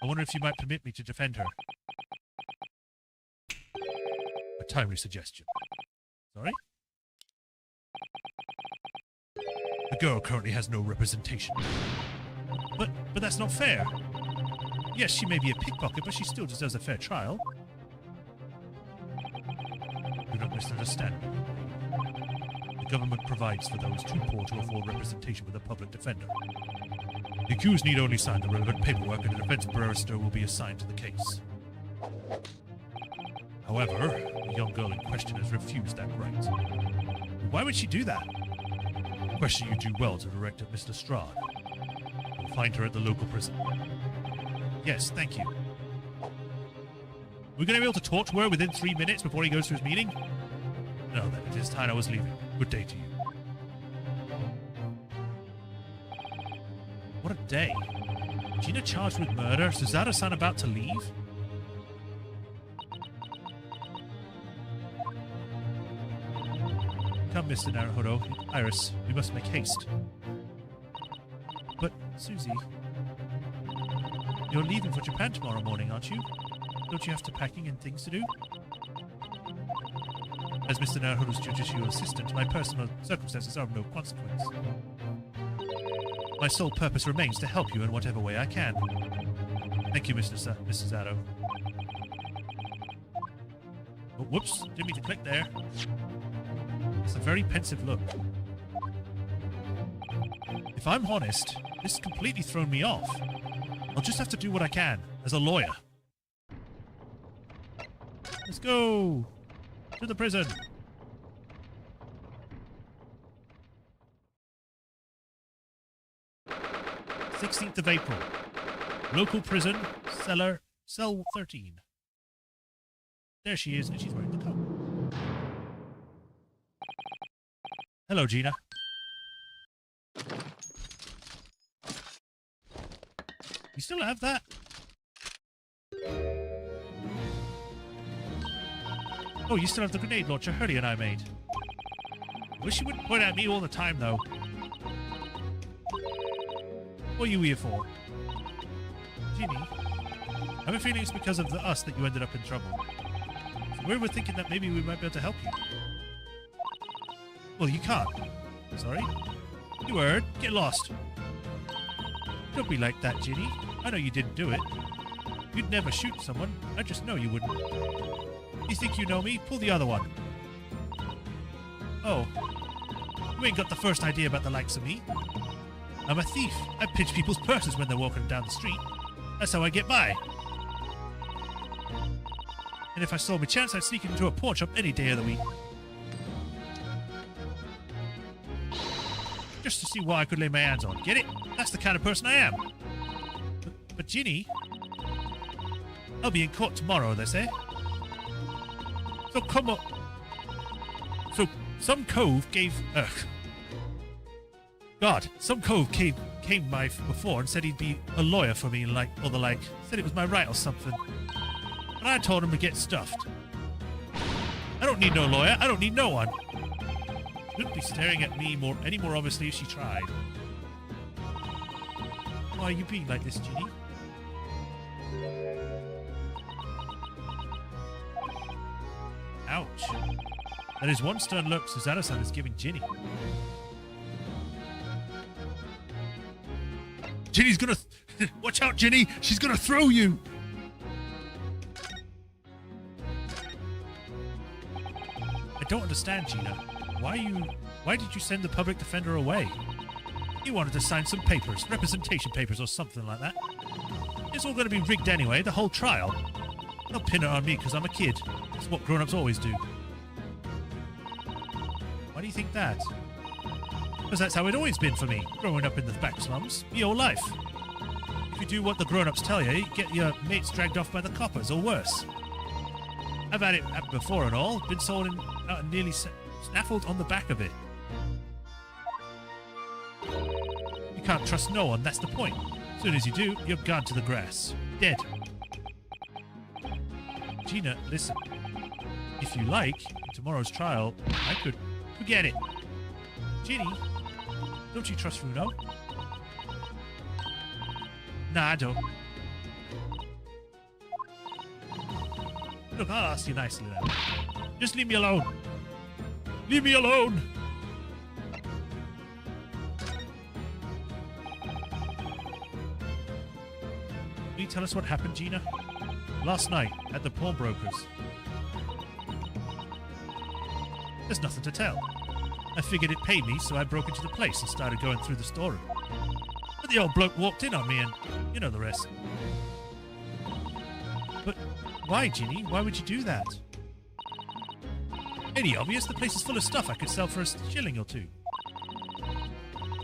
I wonder if you might permit me to defend her. A timely suggestion. Sorry? girl currently has no representation. But that's not fair. Yes, she may be a pickpocket, but she still deserves a fair trial. Do not misunderstand me. The government provides for those too poor to afford representation with a public defender. The accused need only sign the relevant paperwork and a defense barrister will be assigned to the case. However, the young girl in question has refused that right. Why would she do that? A question you do well to direct at Miss Lestrade. You'll find her at the local prison. Yes, thank you. We're going to be able to talk to her within 3 minutes before he goes to his meeting? No, then it is time I was leaving. Good day to you. What a day. Gina charged with murder, Suzaru-san about to leave? Come, Mr. Naruhodo. Iris, we must make haste. But, Susie, you're leaving for Japan tomorrow morning, aren't you? Don't you have to packing and things to do? As Mr. Naruhodo's judicial assistant, my personal circumstances are of no consequence. My sole purpose remains to help you in whatever way I can. Thank you, Mr. Zato. Oh, whoops, didn't mean to click there. It's a very pensive look. If I'm honest, this has completely thrown me off. I'll just have to do what I can, as a lawyer. Let's go! To the prison! 16th of April. Local prison, cell 13. There she is, and she's wearing the coat. Hello, Gina. You still have that? Oh, you still have the grenade launcher Hurley and I made. Wish you wouldn't point at me all the time, though. What are you here for? Ginny, I have a feeling it's because of us that you ended up in trouble. So we were thinking that maybe we might be able to help you. Well, you can't. Sorry? You heard. Get lost. Don't be like that, Ginny. I know you didn't do it. You'd never shoot someone. I just know you wouldn't. You think you know me? Pull the other one. Oh. You ain't got the first idea about the likes of me. I'm a thief. I pinch people's purses when they're walking down the street. That's how I get by. And if I saw my chance, I'd sneak into a pawn shop any day of the week. Just to see what I could lay my hands on. Get it? That's the kind of person I am. But Ginny, I'll be in court tomorrow, they say. So come up. So some cove gave... some cove came by before and said he'd be a lawyer for me, said it was my right or something. But I told him to get stuffed. I don't need no lawyer. I don't need no one. She wouldn't be staring at me any more obviously if she tried. Why are you being like this, Ginny? Ouch. That is one stern look Suzaru-san is giving Ginny. Ginny's gonna... Watch out, Ginny! She's gonna throw you! I don't understand, Gina. Why did you send the public defender away? He wanted to sign some papers, representation papers or something like that. It's all going to be rigged anyway, the whole trial. They'll pin it on me because I'm a kid. That's what grown-ups always do. Why do you think that? Because that's how it always been for me, growing up in the back slums, my whole life. If you do what the grown-ups tell you, you get your mates dragged off by the coppers, or worse. I've had it before and all, been sold and nearly snaffled on the back of it. You can't trust no one, that's the point. As soon as you do, you're gone to the grass. Dead. Gina, listen. If you like, in tomorrow's trial, I could... Forget it. Ginny, don't you trust Runo? Nah, I don't. Look, I'll ask you nicely now. Just leave me alone. Leave me alone! tell us what happened, Gina? Last night, at the pawnbroker's. There's nothing to tell. I figured it paid me, so I broke into the place and started going through the storeroom. But the old bloke walked in on me and you know the rest. But why, Ginny? Why would you do that? Any obvious, the place is full of stuff I could sell for a shilling or two.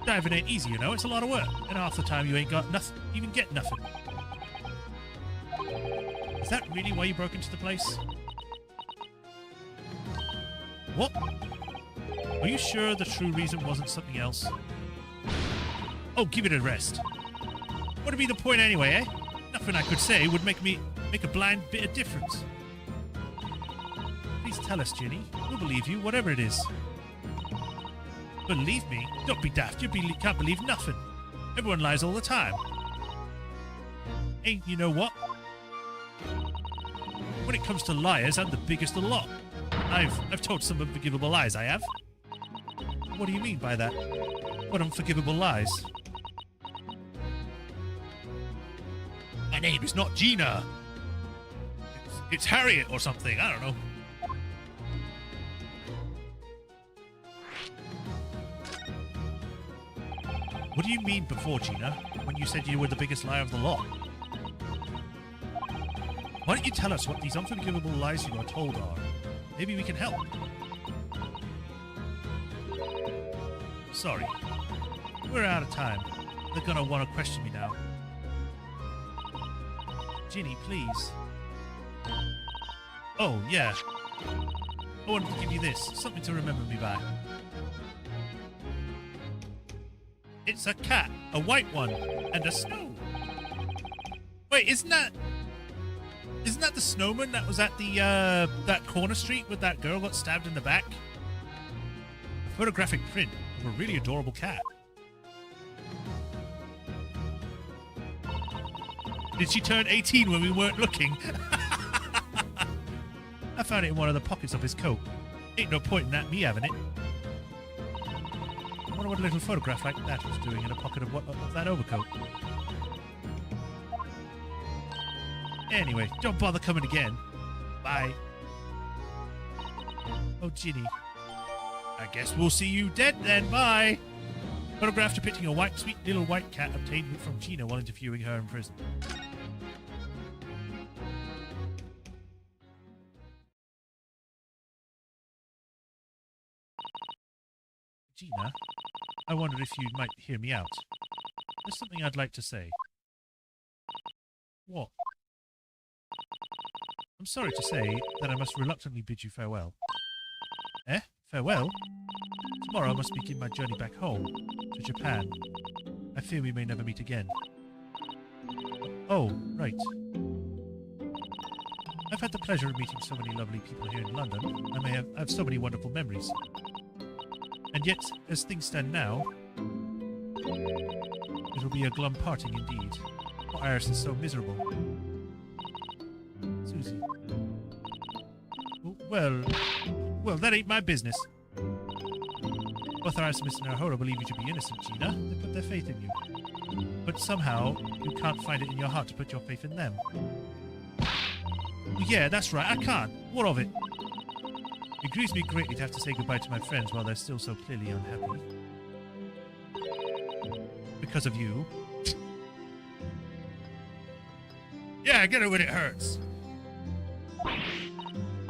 Diving ain't easy, you know, it's a lot of work, and half the time you ain't got nothing, even get nothing. Is that really why you broke into the place? What? Are you sure the true reason wasn't something else? Oh, give it a rest. What'd be the point anyway, eh? Nothing I could say would make a blind bit of difference. Please tell us, Ginny. We'll believe you, whatever it is. Believe me? Don't be daft. You can't believe nothing. Everyone lies all the time. Ain't you know what? When it comes to liars, I'm the biggest of the lot. I've told some unforgivable lies, I have. What do you mean by that? What unforgivable lies? My name is not Gina. It's Harriet or something. I don't know. What do you mean before, Gina, when you said you were the biggest liar of the lot? Why don't you tell us what these unforgivable lies you are told are? Maybe we can help. Sorry. We're out of time. They're gonna want to question me now. Ginny, please. Oh, yeah. I wanted to give you this. Something to remember me by. It's a cat. A white one. And a snow. Wait, isn't that the snowman that was at the, that corner street where that girl got stabbed in the back? A photographic print of a really adorable cat. Did she turn 18 when we weren't looking? I found it in one of the pockets of his coat. Ain't no point in that me having it. I wonder what a little photograph like that was doing in a pocket of that overcoat. Anyway, don't bother coming again. Bye. Oh, Ginny. I guess we'll see you dead then. Bye. Photograph depicting a sweet little white cat obtained from Gina while interviewing her in prison. Gina, I wondered if you might hear me out. There's something I'd like to say. What? I'm sorry to say that I must reluctantly bid you farewell. Eh? Farewell? Tomorrow I must begin my journey back home, to Japan. I fear we may never meet again. Oh, right. I've had the pleasure of meeting so many lovely people here in London. I have so many wonderful memories. And yet, as things stand now, it will be a glum parting indeed. For Iris is so miserable. Susie. Well, that ain't my business. Both Iris and Mr. Naruhodo believe you to be innocent, Gina. They put their faith in you. But somehow, you can't find it in your heart to put your faith in them. Yeah, that's right, I can't. What of it? It grieves me greatly to have to say goodbye to my friends while they're still so clearly unhappy. Because of you. Yeah, get it when it hurts.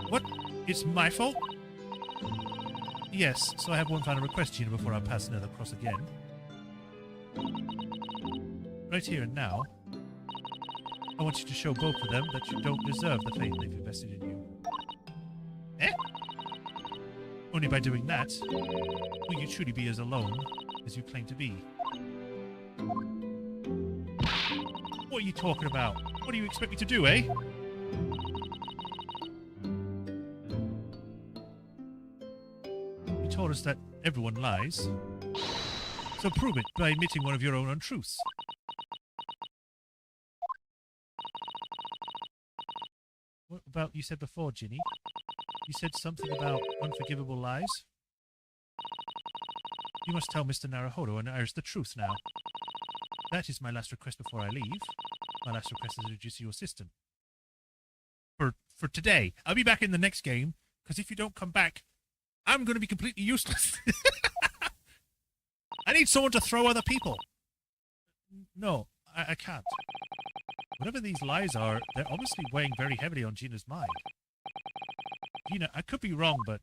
What? It's my fault? Yes, so I have one final request, Gina, before I pass another cross again. Right here and now, I want you to show both of them that you don't deserve the faith they've invested in you. Eh? Only by doing that will you truly be as alone as you claim to be. What are you talking about? What do you expect me to do, eh? You told us that everyone lies. So prove it by admitting one of your own untruths. What about you said before, Ginny? You said something about unforgivable lies? You must tell Mr. Naruhodo and Iris the truth now. That is my last request before I leave. My last request is to reduce your assistant. For today. I'll be back in the next game, because if you don't come back, I'm going to be completely useless. I need someone to throw other people. No, I can't. Whatever these lies are, they're obviously weighing very heavily on Gina's mind. Gina, I could be wrong, but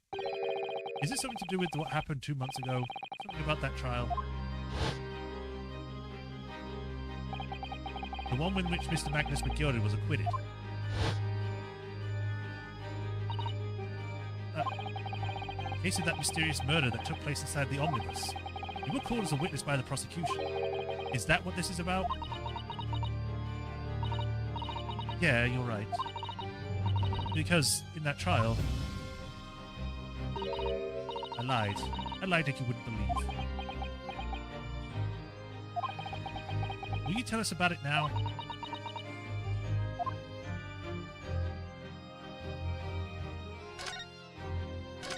is it something to do with what happened 2 months ago? Something about that trial? The one in which Mr. Magnus McGilded was acquitted. Case of that mysterious murder that took place inside the omnibus. You were called as a witness by the prosecution. Is that what this is about? Yeah, you're right. Because in that trial, I lied. I lied like you wouldn't believe. Will you tell us about it now?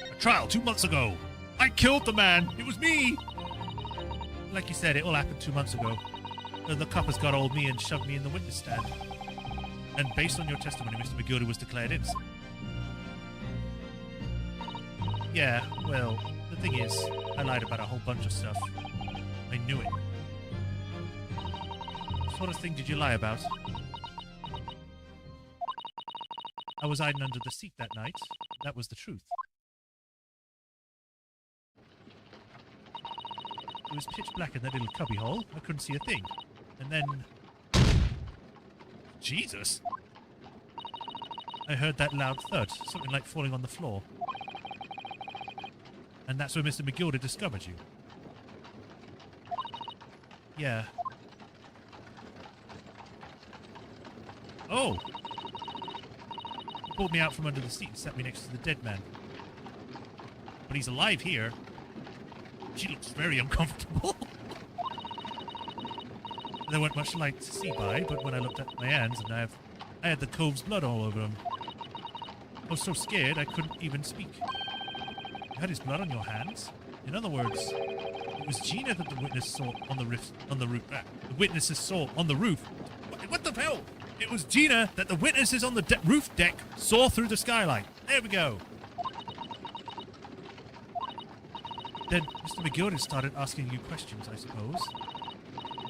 A trial 2 months ago. I killed the man. It was me. Like you said, it all happened 2 months ago. The coppers got hold of me and shoved me in the witness stand. And based on your testimony, Mr. McGildy was declared innocent. Yeah, well, the thing is, I lied about a whole bunch of stuff. I knew it. What sort of thing did you lie about? I was hiding under the seat that night. That was the truth. It was pitch black in that little cubby hole. I couldn't see a thing. And then... Jesus! I heard that loud thud, something like falling on the floor. And that's where Mr. McGilder discovered you. Yeah. Oh! He pulled me out from under the seat and sat me next to the dead man. But he's alive here. She looks very uncomfortable. There weren't much light to see by, but when I looked at my hands, and I had the cove's blood all over them. I was so scared I couldn't even speak. You had his blood on your hands? In other words, it was Gina that the witness saw on the roof. The witnesses saw on the roof. What the hell? It was Gina that the witnesses on the roof deck saw through the skylight. There we go. Then Mr. McGilder started asking you questions, I suppose.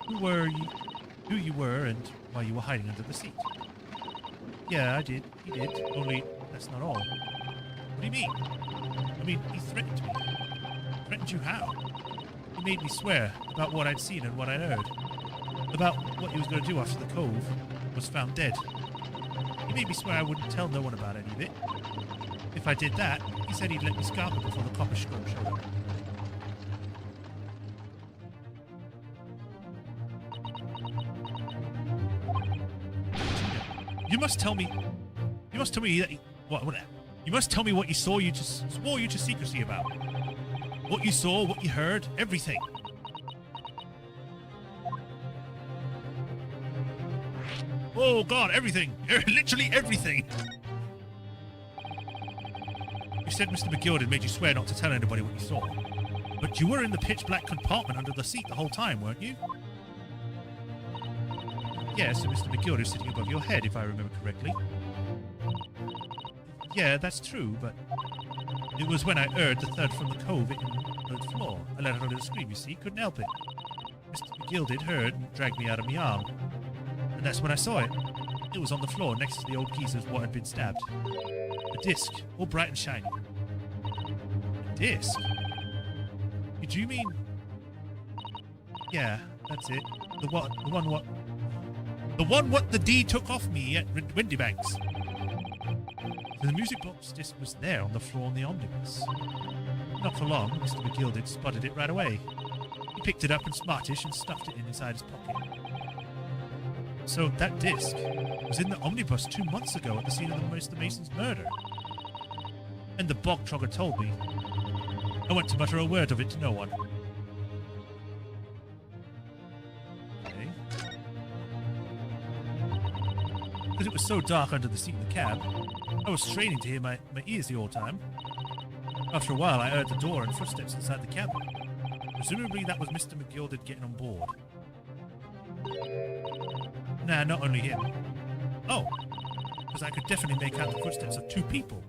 Who you were, and why you were hiding under the seat. Yeah, I did. He did. Only, that's not all. What do you mean? I mean, he threatened me. Threatened you how? He made me swear about what I'd seen and what I'd heard. About what he was going to do after the cove was found dead. He made me swear I wouldn't tell no one about any of it. If I did that, he said he'd let me scalp it before the copper showed up. You must tell me that you must tell me what you saw. You just swore you to secrecy about. What you saw, what you heard, everything. Oh God, everything! Literally everything. You said Mr. McGilder made you swear not to tell anybody what you saw, but you were in the pitch black compartment under the seat the whole time, weren't you? Yes, and Mr. McGilder is sitting above your head, if I remember correctly. Yeah, that's true, but it was when I heard the thud from the cove in the floor. I let out a little scream, you see, couldn't help it. Mr. McGilder heard and dragged me out of my arm. And that's when I saw it. It was on the floor next to the old geezer's what had been stabbed. A disc, all bright and shiny. A disc? Do you mean... Yeah, that's it. The one what the D took off me at Windybanks. So the music box disc was there on the floor in the omnibus. Not for long, Mr. McGilder spotted it right away. He picked it up and smartish and stuffed it inside his pocket. So that disc was in the omnibus 2 months ago at the scene of Mr. Mason's murder. And the bog trogger told me. I went to mutter a word of it to no one. Because it was so dark under the seat in the cab, I was straining to hear my ears the whole time. After a while, I heard the door and footsteps inside the cabin. Presumably that was Mr. McGilder getting on board. Nah, not only him. Oh, because I could definitely make out the footsteps of 2 people.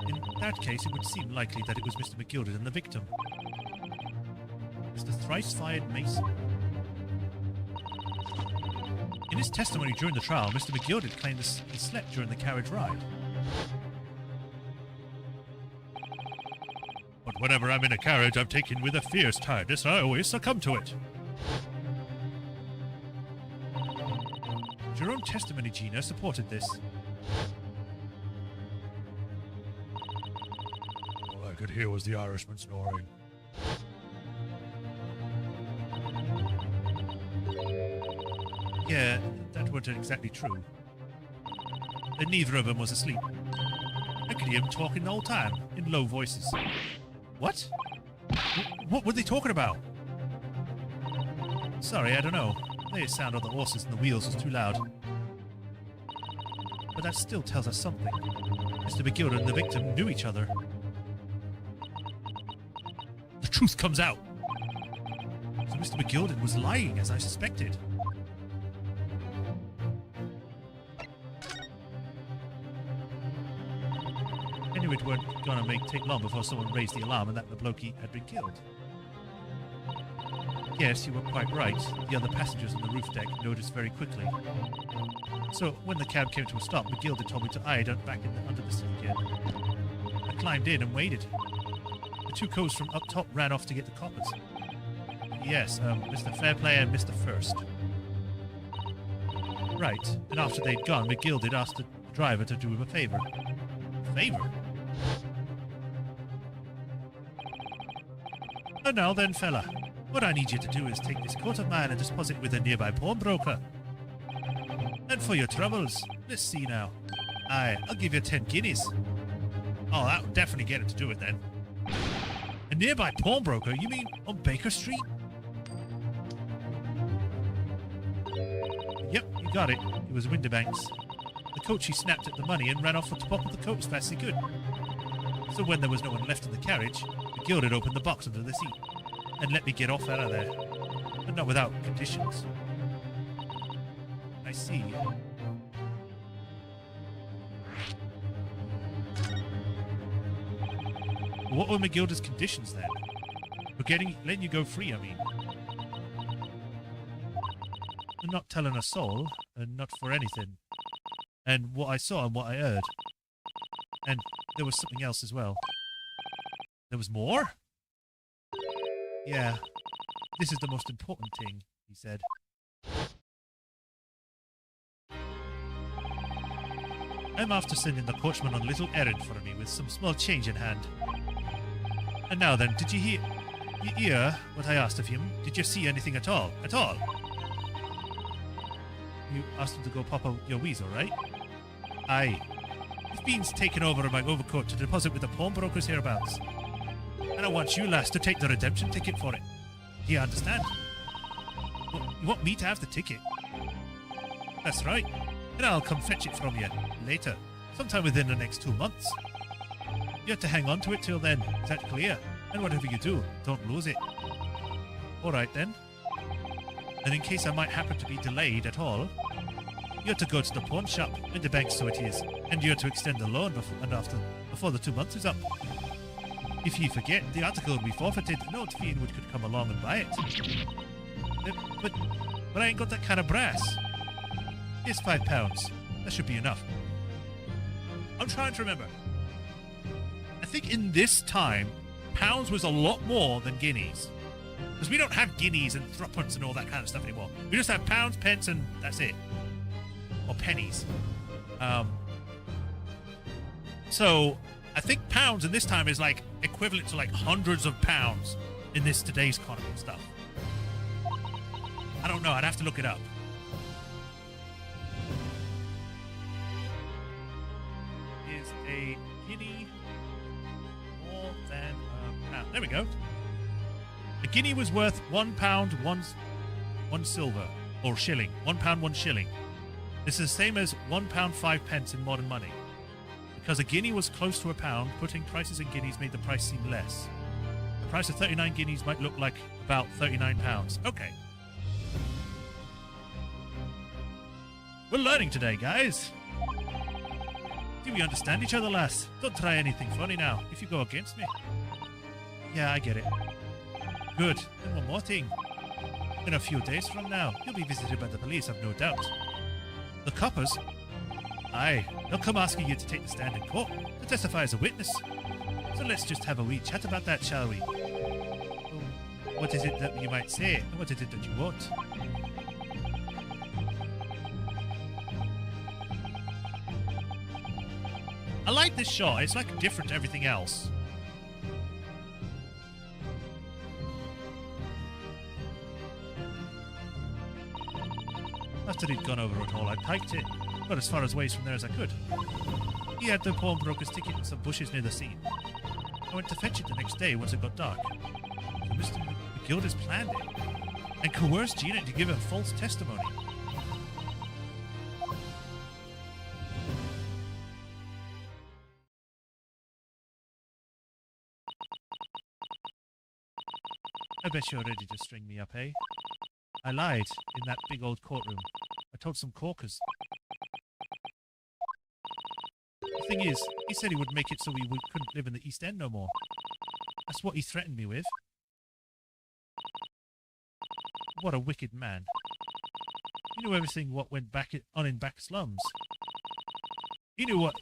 In that case, it would seem likely that it was Mr. McGilded and the victim. Mr. Thrice-Fired Mason. In his testimony during the trial, Mr. McGilded claimed he slept during the carriage ride. But whenever I'm in a carriage, I'm taken with a fierce tiredness, and I always succumb to it. Your own testimony, Gina, supported this. All I could hear was the Irishman snoring. Yeah, that wasn't exactly true. And neither of them was asleep. I could hear them talking the whole time, in low voices. What? What were they talking about? Sorry, I don't know. The sound of the horses and the wheels was too loud. But that still tells us something. Mr. McGilded and the victim knew each other. The truth comes out. So Mr. McGilded was lying, as I suspected. I knew it weren't gonna take long before someone raised the alarm and that the blokey had been killed. Yes, you were quite right. The other passengers on the roof deck noticed very quickly. So, when the cab came to a stop, McGilded told me to hide under the seat again. I climbed in and waited. The 2 coves from up top ran off to get the coppers. Yes, Mr. Fairplay and Mr. First. Right, and after they'd gone, McGilded asked the driver to do him a favour. Favour? And now then, fella. What I need you to do is take this coat of mine and deposit with a nearby pawnbroker. And for your troubles, let's see now. Aye, I'll give you 10 guineas. Oh, that would definitely get him to do it then. A nearby pawnbroker? You mean on Baker Street? Yep, you got it. It was Windibanks. The coachee snapped at the money and ran off with the top of the coat as fast as he could. So when there was no one left in the carriage, McGilded opened the box under the seat and let me get off out of there. But not without conditions. I see. What were McGilded's conditions then? For letting you go free, I mean. And not telling a soul, and not for anything. And what I saw and what I heard. And there was something else as well. There was more? Yeah. This is the most important thing, he said. I'm after sending the coachman on a little errand for me with some small change in hand. And now then, did you hear what I asked of him? Did you see anything at all? At all? You asked him to go pop out your weasel, right? Aye. I've been taken over in my overcoat to deposit with the pawnbrokers hereabouts. And I want you, lass, to take the redemption ticket for it. Do you understand? You want me to have the ticket? That's right. And I'll come fetch it from you later, sometime within the next 2 months. You have to hang on to it till then, is that clear? And whatever you do, don't lose it. Alright then. And in case I might happen to be delayed at all, you have to go to the pawn shop, in the bank so it is, and you have to extend the loan before the 2 months is up. If you forget, the article will be forfeited, no fiend could come along and buy it. But I ain't got that kind of brass. Here's £5. That should be enough. I'm trying to remember. I think in this time, pounds was a lot more than guineas. Because we don't have guineas and threepence and all that kind of stuff anymore. We just have pounds, pence, and that's it. Or pennies. So, I think pounds in this time is like equivalent to like hundreds of pounds in this today's economy and stuff. I don't know. I'd have to look it up. Is a guinea more than a pound? There we go. A guinea was worth £1, one silver, or shilling. £1, 1 shilling. This is the same as £1, 5 pence in modern money. Because a guinea was close to a pound, putting prices in guineas made the price seem less. The price of 39 guineas might look like about 39 pounds. Okay. We're learning today, guys. Do we understand each other, lass? Don't try anything funny now, if you go against me. Yeah, I get it. Good. And one more thing. In a few days from now, you'll be visited by the police, I've no doubt. The coppers? Aye, they'll come asking you to take the stand in court, to testify as a witness. So let's just have a wee chat about that, shall we? What is it that you might say, and what is it that you won't? I like this shot. It's like different to everything else. After he'd gone over it all, I piked it. Got as far away from there as I could. He had the pawnbroker's ticket in some bushes near the scene. I went to fetch it the next day once it got dark. So Mr. McGilda's planned it and coerced Gina to give a false testimony. I bet you're ready to string me up, eh? I lied in that big old courtroom. I told some corkers. The thing is, he said he would make it so we couldn't live in the East End no more. That's what he threatened me with. What a wicked man. He knew everything what went on in back slums. He knew what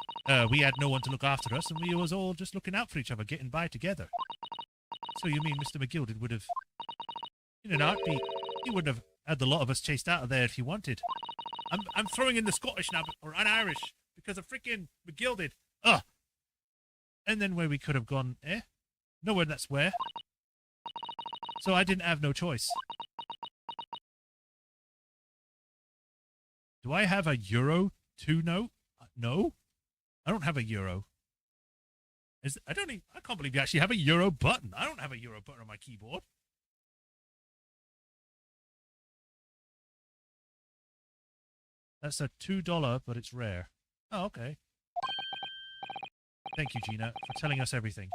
we had no one to look after us, and we was all just looking out for each other, getting by together. So you mean Mr. McGilded would have, in an heartbeat, he wouldn't have had the lot of us chased out of there if he wanted. I'm throwing in the Scottish now, or an Irish, because of freaking McGilded. Ugh! And then where we could have gone, Nowhere, that's where. So I didn't have no choice. Do I have a Euro 2 note? No? I don't have a Euro. I can't believe you actually have a Euro button. I don't have a Euro button on my keyboard. That's a $2, but it's rare. Oh, okay. Thank you, Gina, for telling us everything.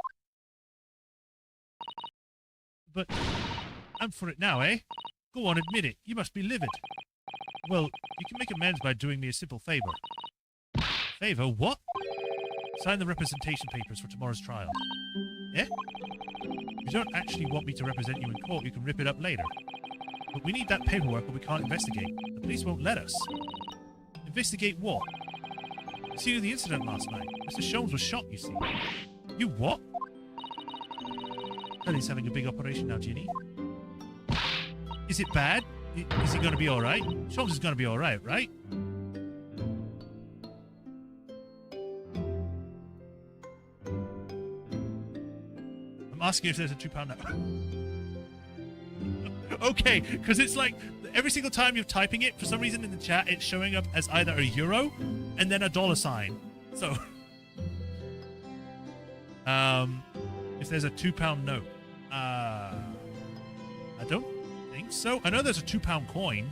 But I'm for it now, eh? Go on, admit it. You must be livid. Well, you can make amends by doing me a simple favor. Favor? What? Sign the representation papers for tomorrow's trial. Eh? You don't actually want me to represent you in court, you can rip it up later. But we need that paperwork or we can't investigate. The police won't let us. Investigate what? The scene of the incident last night. Mr. Sholmes was shot, you see. You what? Well, he's having a big operation now, Ginny. Is it bad? Is he going to be alright? Sholmes is going to be alright, right? I'm asking if there's a £2 note. Okay, because it's like every single time you're typing it, for some reason in the chat, it's showing up as either a euro and then a $sign. So, if there's a £2 note, I don't think so. I know there's a £2 coin.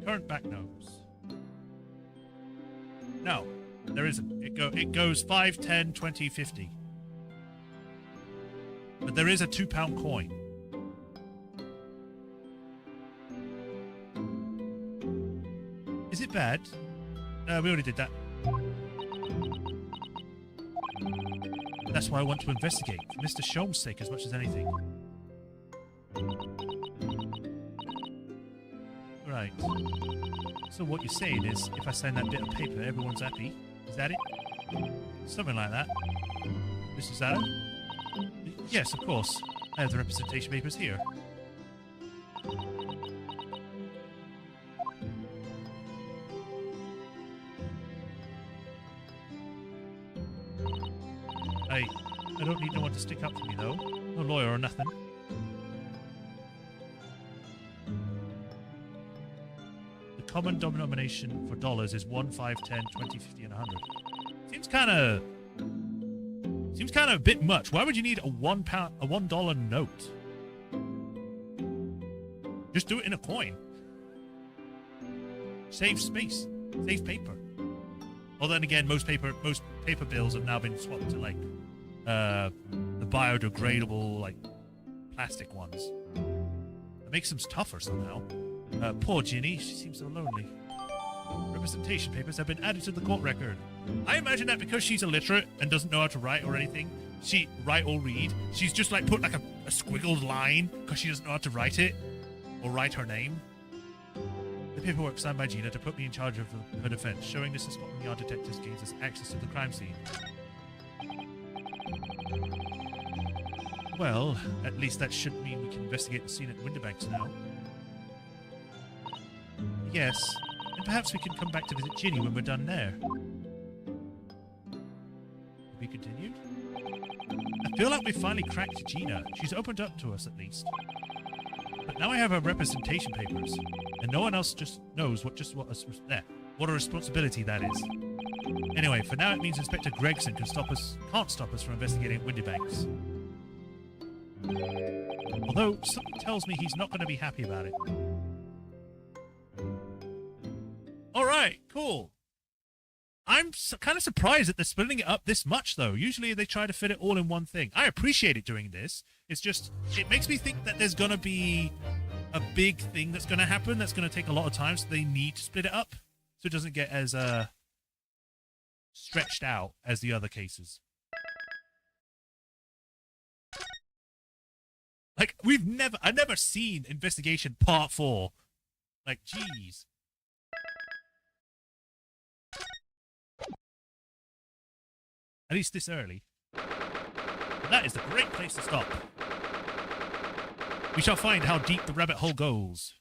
Current back notes. No, there isn't. It goes 5, 10, 20, 50. But there is a £2 coin. Is it bad? We already did that. That's why I want to investigate, for Mr. Sholmes' sake as much as anything. Right. So what you're saying is, if I sign that bit of paper, everyone's happy? Is that it? Something like that. Mrs. Adam? Yes, of course. I have the representation papers here. I don't need no one to stick up for me, though. No lawyer or nothing. The common denomination for dollars is 1, 5, 10, 20, 50, and 100. Seems kind of a bit much. Why would you need a $1 note? Just do it in a coin. Save space. Save paper. Well, then again, most paper bills have now been swapped to like the biodegradable like plastic ones. That makes them tougher somehow. Poor Ginny, she seems so lonely. Representation papers have been added to the court record. I imagine that because she's illiterate and doesn't know how to write or anything, write or read, she's just like put like a squiggled line because she doesn't know how to write it or write her name. The paperwork signed by Gina to put me in charge of her defense, showing this to Scotland Yard detectives gains us access to the crime scene. Well, at least that should mean we can investigate the scene at Winterbanks now. Yes, and perhaps we can come back to visit Ginny when we're done there. To be continued? I feel like we finally cracked Gina. She's opened up to us at least. But now I have her representation papers, and no one else just knows what a responsibility that is. Anyway, for now it means Inspector Gregson can't stop us from investigating Winterbanks. Although something tells me he's not going to be happy about it. Alright, cool. I'm kind of surprised that they're splitting it up this much, though. Usually they try to fit it all in one thing. I appreciate it doing this. It's just, it makes me think that there's going to be a big thing that's going to happen that's going to take a lot of time, so they need to split it up so it doesn't get as stretched out as the other cases. Like, I've never seen Investigation Part 4. Like, jeez. At least this early. And that is the great place to stop. We shall find how deep the rabbit hole goes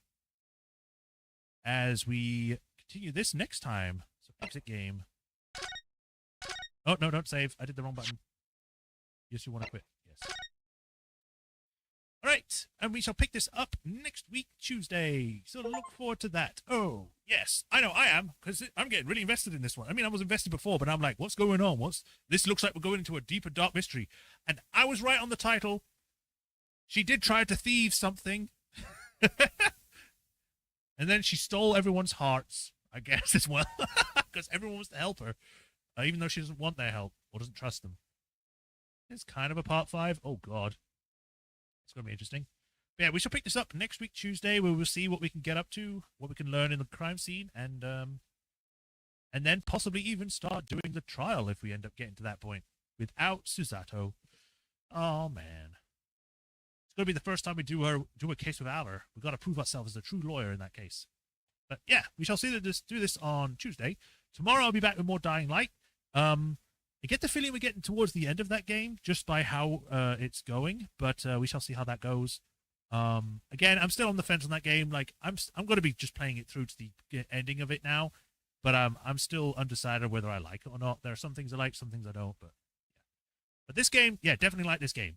as we continue this next time. So, exit game. Oh, no, don't save. I did the wrong button. Yes, you want to quit. Yes. All right, and we shall pick this up next week, Tuesday. So look forward to that. Oh, yes, I know I am, because I'm getting really invested in this one. I mean, I was invested before, but I'm like, what's going on? This looks like we're going into a deep and dark mystery. And I was right on the title. She did try to thieve something. And then she stole everyone's hearts, I guess, as well. Because everyone wants to help her, even though she doesn't want their help or doesn't trust them. It's kind of a part 5. Oh, God. It's going to be interesting. But yeah, we shall pick this up next week, Tuesday, where we'll see what we can get up to, what we can learn in the crime scene, and then possibly even start doing the trial if we end up getting to that point without Susato. Oh, man. It's going to be the first time we do a case without her. We've got to prove ourselves as a true lawyer in that case. But yeah, we shall do this on Tuesday. Tomorrow I'll be back with more Dying Light. I get the feeling we're getting towards the end of that game just by how it's going, but we shall see how that goes. Again, I'm still on the fence on that game. Like I'm going to be just playing it through to the ending of it now, but I'm still undecided whether I like it or not. There are some things I like, some things I don't, but yeah. But this game, yeah, definitely like this game.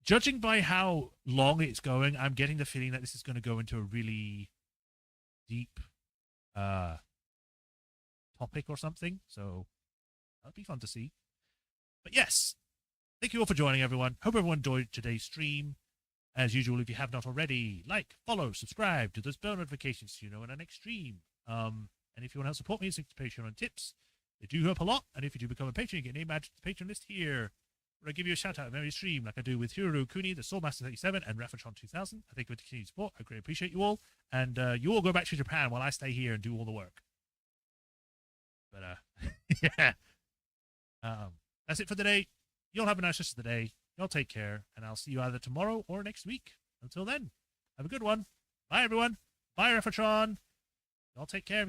Judging by how long it's going, I'm getting the feeling that this is going to go into a really deep topic or something, so that'll be fun to see. But yes, thank you all for joining, everyone. Hope everyone enjoyed today's stream. As usual, if you have not already, like, follow, subscribe to those bell notifications so you know when our next stream. And if you want to help support me, stick to Patreon and tips. They do help a lot, and if you do become a patron, you get a name added to the patron list here, where I give you a shout out of every stream, like I do with Hiroru Kuni, the Soulmaster 37, and Rafatron 2000. I think with continued support, I greatly appreciate you all, and you all go back to Japan while I stay here and do all the work. But yeah, that's it for today. Y'all have a nice rest of the day. Y'all take care, and I'll see you either tomorrow or next week. Until then, have a good one. Bye, everyone. Bye, Rafatron. Y'all take care of yourself.